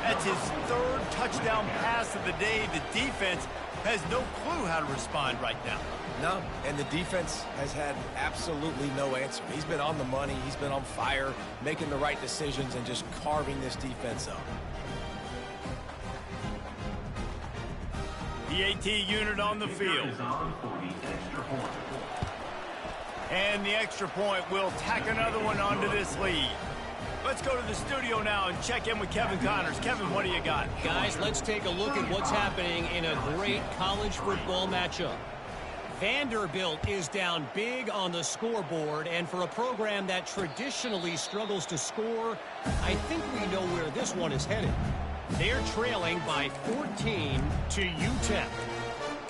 That's his 3rd touchdown pass of the day. The defense has no clue how to respond right now. No, and the defense has had absolutely no answer. He's been on the money. He's been on fire, making the right decisions and just carving this defense up. The AT unit on the field. And the extra point will tack another one onto this lead. Let's go to the studio now and check in with Kevin Connors. Kevin, what do you got? Guys, let's take a look at what's happening in a great college football matchup. Vanderbilt is down big on the scoreboard, and for a program that traditionally struggles to score, I think we know where this one is headed. They're trailing by 14 to UTEP.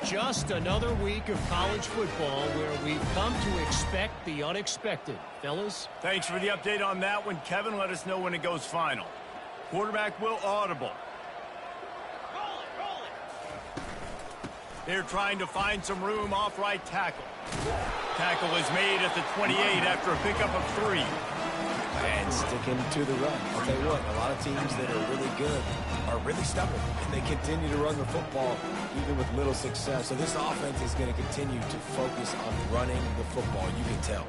Just another week of college football where we've come to expect the unexpected. Fellas? Thanks for the update on that one, Kevin. Let us know when it goes final. Quarterback will audible. Roll it. They're trying to find some room off right tackle. Tackle is made at the 28 after a pickup of 3. And sticking to the run. I'll tell you what, a lot of teams that are really good are really stubborn, and they continue to run the football even with little success. So this offense is going to continue to focus on running the football. You can tell.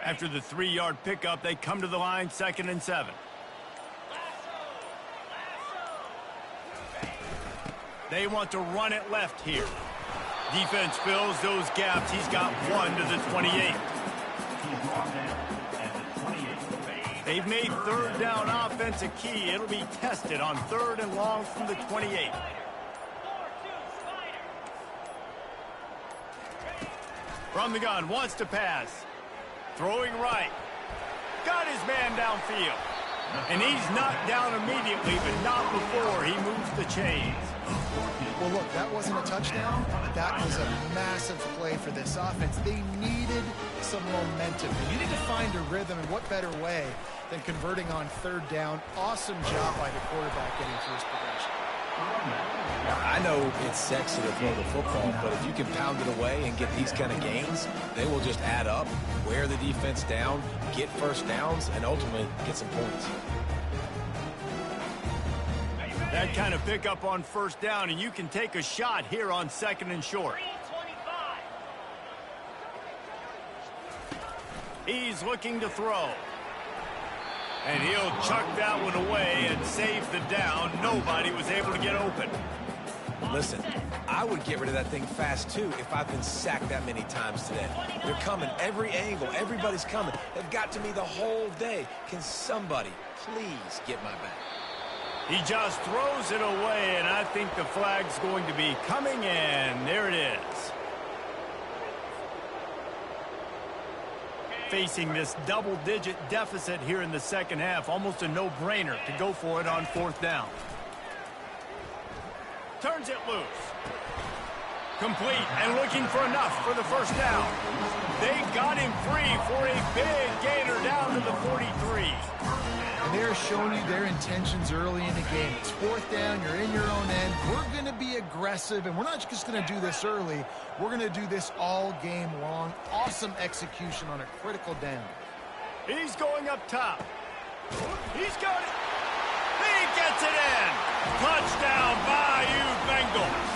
After the 3-yard pickup, they come to the line, 2nd and 7. They want to run it left here. Defense fills those gaps. He's got 1 to the 28. They've made 3rd down offense a key. It'll be tested on 3rd and long from the 28. From the gun, wants to pass. Throwing right. Got his man downfield. And he's knocked down immediately, but not before he moves the chains. Well, look, that wasn't a touchdown. That was a massive play for this offense. They needed some momentum. You need to find a rhythm, and what better way than converting on third down. Awesome job by the quarterback getting through his progression. I know it's sexy to throw the football, but if you can pound it away and get these kind of gains, they will just add up, wear the defense down, get first downs, and ultimately get some points. That kind of pickup on first down, and you can take a shot here on 2nd and short. 325. He's looking to throw. And he'll chuck that one away and save the down. Nobody was able to get open. Listen, I would get rid of that thing fast, too, if I've been sacked that many times today. They're coming every angle. Everybody's coming. They've got to me the whole day. Can somebody please get my back? He just throws it away, and I think the flag's going to be coming in. There it is. Facing this double-digit deficit here in the second half, almost a no-brainer to go for it on 4th down. Turns it loose. Complete and looking for enough for the first down. They got him free for a big gainer down to the 43. And they're showing you their intentions early in the game. It's 4th down, you're in your own end. We're going to be aggressive, and we're not just going to do this early. We're going to do this all game long. Awesome execution on a critical down. He's going up top. He's got it. He gets it in. Touchdown, Bayou Bengals.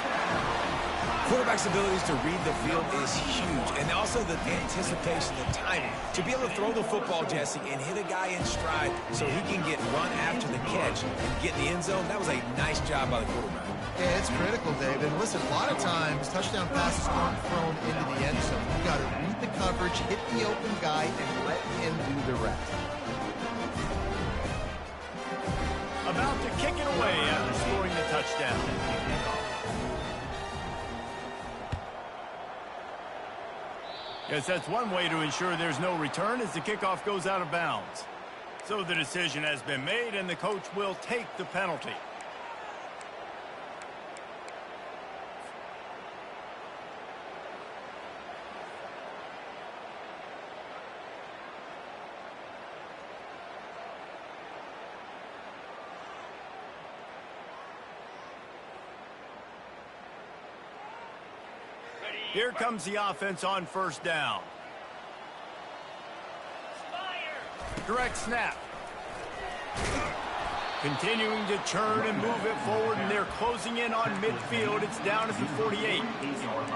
Quarterback's abilities to read the field is huge, and also the anticipation, the timing. To be able to throw the football, Jesse, and hit a guy in stride so he can get run after the catch and get in the end zone, that was a nice job by the quarterback. Yeah, it's critical, Dave. And listen, a lot of times, touchdown passes aren't thrown into the end zone. You got to read the coverage, hit the open guy, and let him do the rest. About to kick it away after scoring the touchdown. Yes, that's one way to ensure there's no return as the kickoff goes out of bounds. So the decision has been made, and the coach will take the penalty. Here comes the offense on first down. Direct snap. Continuing to churn and move it forward, and they're closing in on midfield. It's down at the 48.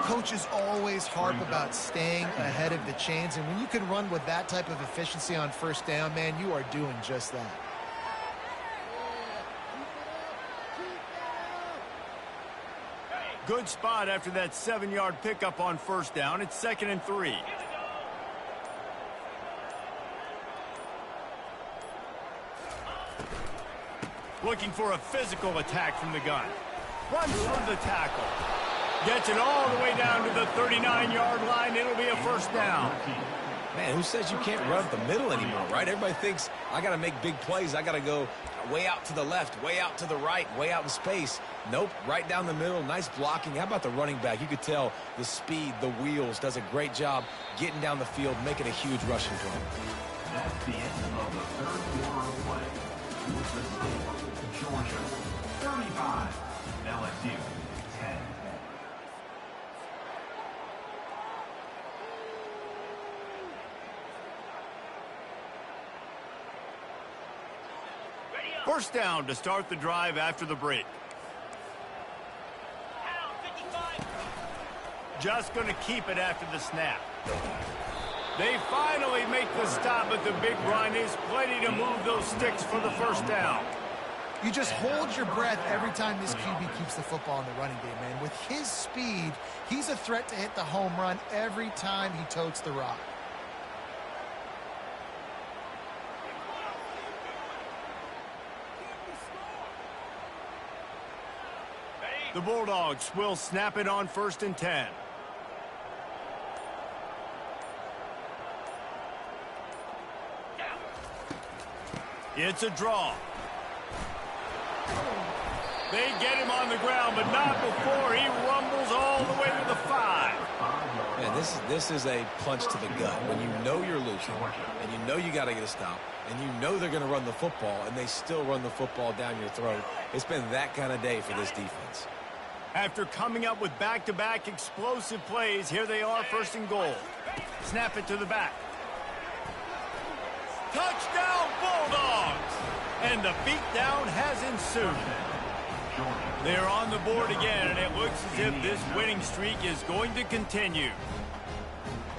Coaches always harp about staying ahead of the chains, and when you can run with that type of efficiency on first down, man, you are doing just that. Good spot after that 7-yard pickup on first down. It's 2nd and 3. Looking for a physical attack from the gun. Runs through the tackle. Gets it all the way down to the 39-yard line. It'll be a first down. Man, who says you can't run up the middle anymore, right? Everybody thinks I got to make big plays. I got to go way out to the left, way out to the right, way out in space. Nope, right down the middle. Nice blocking. How about the running back? You could tell the speed, the wheels, does a great job getting down the field, making a huge rushing play. That's the end of the third quarter of play. With the score, Georgia 35, LSU 10. First down to start the drive after the break. Just going to keep it after the snap. They finally make the stop at the big run. Is plenty to move those sticks for the first down. You just hold your breath every time this QB keeps the football in the running game, man. With his speed, he's a threat to hit the home run every time he totes the rock. The Bulldogs will snap it on 1st and 10. It's a draw. They get him on the ground, but not before he rumbles all the way to the 5. Man, this is a punch to the gut. When you know you're losing, and you know you got to get a stop, and you know they're going to run the football, and they still run the football down your throat. It's been that kind of day for this defense. After coming up with back-to-back explosive plays, here they are, first and goal. Snap it to the back. Touchdown, Bulldogs! And the beatdown has ensued. They're on the board again, and it looks as if this winning streak is going to continue.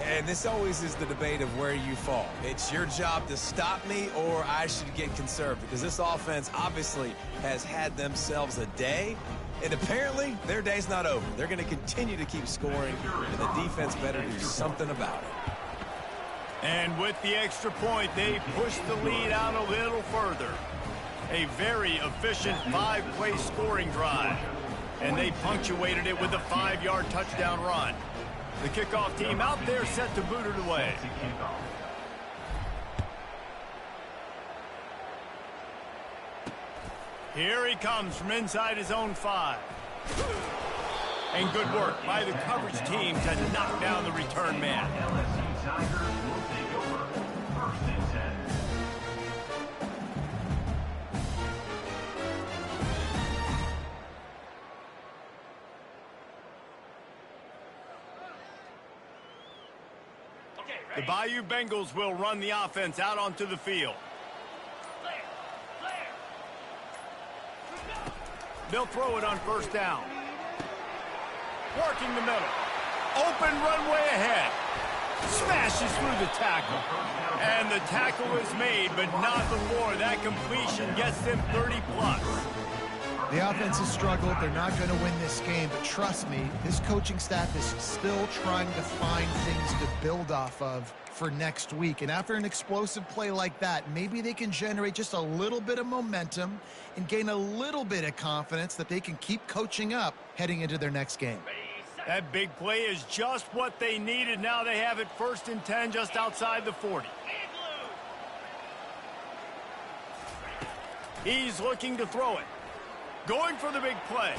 And this always is the debate of where you fall. It's your job to stop me, or I should get conserved, because this offense obviously has had themselves a day, and apparently their day's not over. They're going to continue to keep scoring, and the defense better do something about it. And with the extra point, they push the lead out a little further. A very efficient 5-play scoring drive. And they punctuated it with a 5-yard touchdown run. The kickoff team out there set to boot it away. Here he comes from inside his own 5. And good work by the coverage team to knock down the return man. LSU Tigers will take over. First and 10. The Bayou Bengals will run the offense out onto the field. They'll throw it on first down. Working the middle. Open runway ahead. Smashes through the tackle. And the tackle is made, but not before that completion gets them 30-plus. The offense has struggled. They're not going to win this game, but trust me, this coaching staff is still trying to find things to build off of for next week. And after an explosive play like that, maybe they can generate just a little bit of momentum and gain a little bit of confidence that they can keep coaching up heading into their next game. That big play is just what they needed. Now they have it first and 10 just outside the 40. He's looking to throw it. Going for the big play.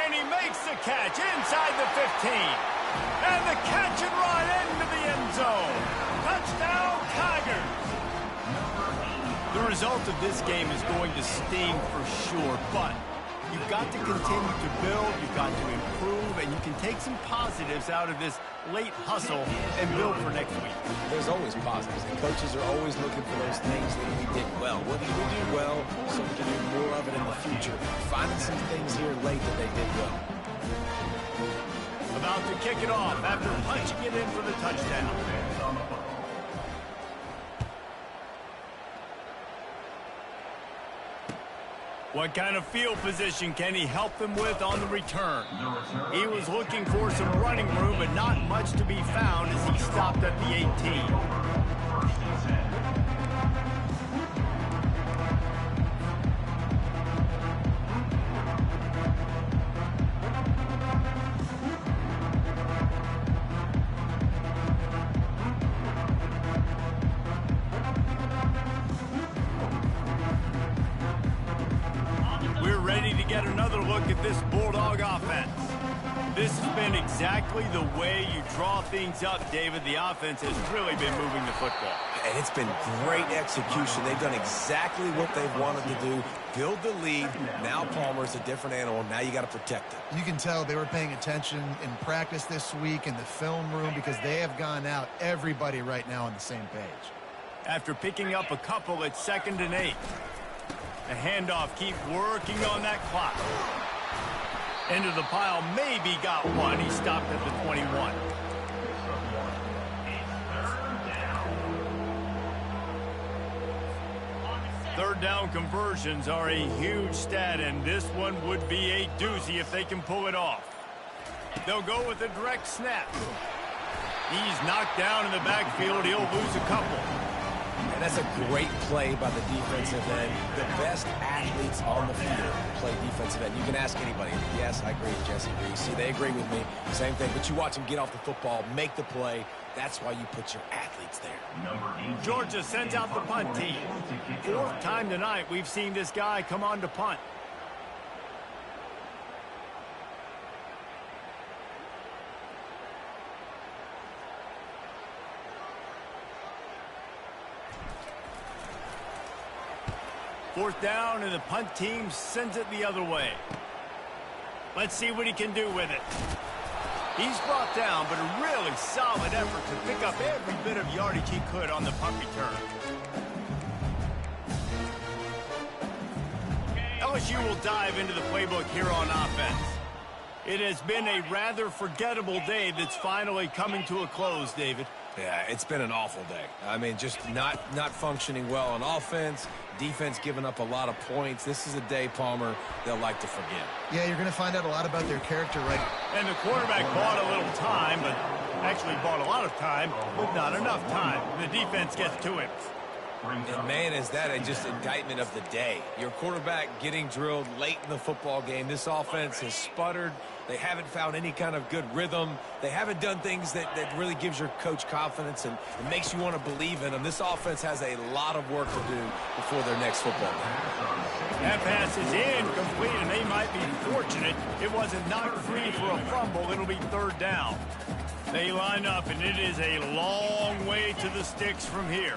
And he makes the catch inside the 15. And the catch and run into the end zone. Touchdown, Tigers. The result of this game is going to sting for sure, but you've got to continue to build, you've got to improve, and you can take some positives out of this late hustle and build for next week. There's always positives, and coaches are always looking for those things that we did well. What did we do well so we can do more of it in the future? Finding some things here late that they did well. About to kick it off after punching it in for the touchdown. What kind of field position can he help them with on the return? He was looking for some running room, but not much to be found as he stopped at the 18. Get another look at this Bulldog offense. This has been exactly the way you draw things up, David. The offense has really been moving the football. And it's been great execution. They've done exactly what they've wanted to do. Build the lead. Now Palmer's a different animal. Now you got to protect it. You can tell they were paying attention in practice this week in the film room because they have gone out, everybody right now on the same page. After picking up a couple at 2nd and 8. The handoff, keep working on that clock. Into the pile, maybe got one. He stopped at the 21. Third down conversions are a huge stat, and this one would be a doozy if they can pull it off. They'll go with a direct snap. He's knocked down in the backfield. He'll lose a couple. And that's a great play by the defensive end. The best athletes on the field play defensive end. You can ask anybody. Yes, I agree with Jesse Reese. See, they agree with me. Same thing. But you watch them get off the football, make the play. That's why you put your athletes there. Georgia sends out the punt team. 4th time tonight we've seen this guy come on to punt. Fourth down, and the punt team sends it the other way. Let's see what he can do with it. He's brought down, but a really solid effort to pick up every bit of yardage he could on the punt return. LSU will dive into the playbook here on offense. It has been a rather forgettable day that's finally coming to a close, David. Yeah, it's been an awful day. I mean, just not functioning well on offense. Defense giving up a lot of points. This is a day, Palmer, they'll like to forget. Yeah, you're going to find out a lot about their character, right? And the quarterback bought a little time, but actually bought a lot of time, but not enough time. The defense gets to him. And, man, is that a just indictment of the day. Your quarterback getting drilled late in the football game. This offense has sputtered. They haven't found any kind of good rhythm. They haven't done things that really gives your coach confidence and it makes you want to believe in them. This offense has a lot of work to do before their next football game. That pass is incomplete, and they might be fortunate it wasn't knocked free for a fumble. It'll be third down. They line up, and it is a long way to the sticks from here.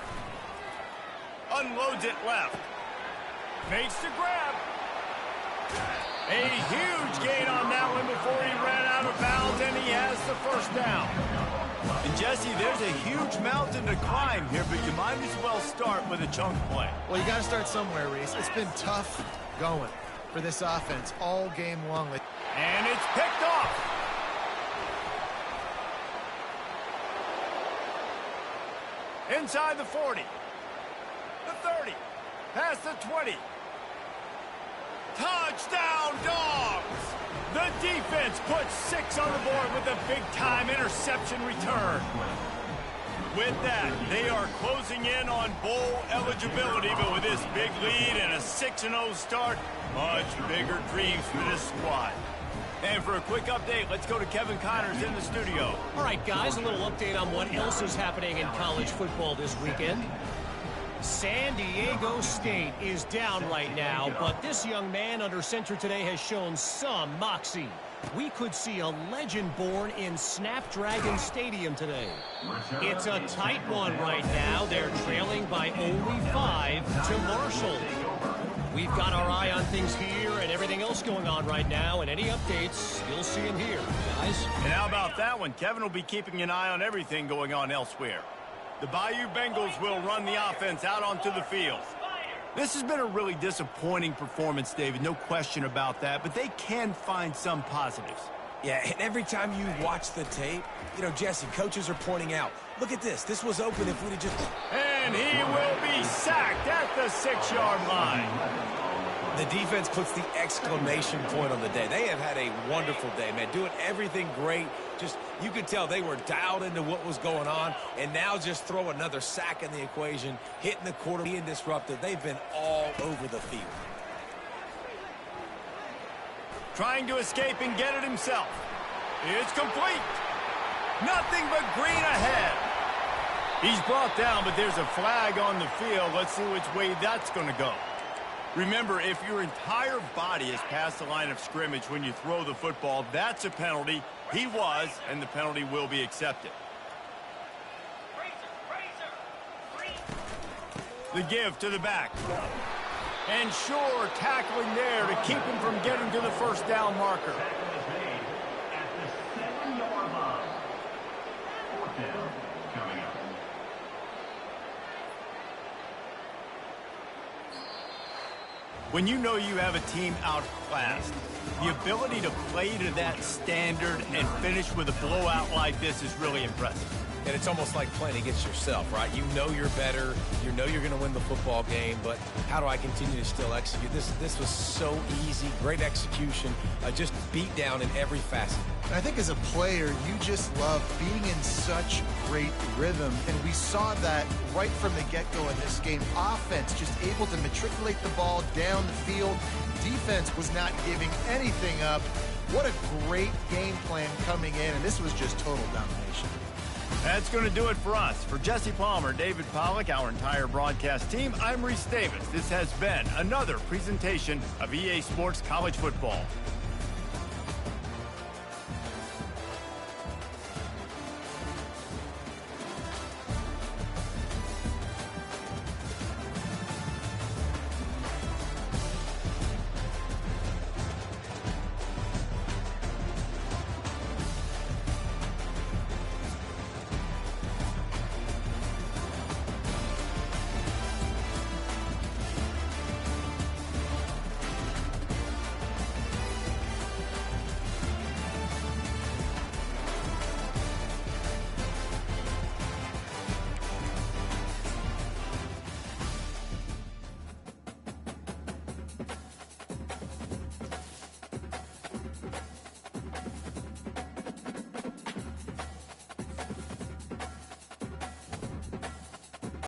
Unloads it left. Makes the grab. A huge gain on that one before he ran out of bounds, and he has the first down. And, Jesse, there's a huge mountain to climb here, but you might as well start with a chunk play. Well, you got to start somewhere, Reese. It's been tough going for this offense all game long. And it's picked off. Inside the 40. The 30. Past the 20. Touchdown, Dogs! The defense puts 6 on the board with a big-time interception return. With that, they are closing in on bowl eligibility, but with this big lead and a 6-0 start, much bigger dreams for this squad. And for a quick update, let's go to Kevin Connors in the studio. All right, guys, a little update on what else is happening in college football this weekend. San Diego State is down right now, but this young man under center today has shown some moxie. We could see a legend born in Snapdragon Stadium today. It's a tight one right now. They're trailing by only 5 to Marshall. We've got our eye on things here and everything else going on right now, and any updates, you'll see them here, guys. And how about that one? Kevin will be keeping an eye on everything going on elsewhere. The Bayou Bengals will run the offense out onto the field. This has been a really disappointing performance, David, no question about that, but they can find some positives. Yeah, and every time you watch the tape, you know, Jesse, coaches are pointing out, look at this. This was open if we'd have just... And he will be sacked at the 6-yard line. The defense puts the exclamation point on the day. They have had a wonderful day, man. Doing everything great. Just, you could tell they were dialed into what was going on. And now just throw another sack in the equation. Hitting the quarter, being disruptive. They've been all over the field. Trying to escape and get it himself. It's complete. Nothing but green ahead. He's brought down, but there's a flag on the field. Let's see which way that's going to go. Remember, if your entire body is past the line of scrimmage when you throw the football, that's a penalty. He was, and the penalty will be accepted. The give to the back. And sure, tackling there to keep him from getting to the first down marker. At the 7-yard line. Fourth down coming up. When you know you have a team outclassed, the ability to play to that standard and finish with a blowout like this is really impressive. And it's almost like playing against yourself, right? You know you're better. You know you're going to win the football game, but how do I continue to still execute? This was so easy. Great execution. Just beat down in every facet. I think as a player, you just love being in such great rhythm, and we saw that right from the get-go in this game. Offense just able to matriculate the ball down the field. Defense was not giving anything up. What a great game plan coming in, and this was just total domination. That's going to do it for us. For Jesse Palmer, David Pollack, our entire broadcast team, I'm Reese Davis. This has been another presentation of EA Sports College Football.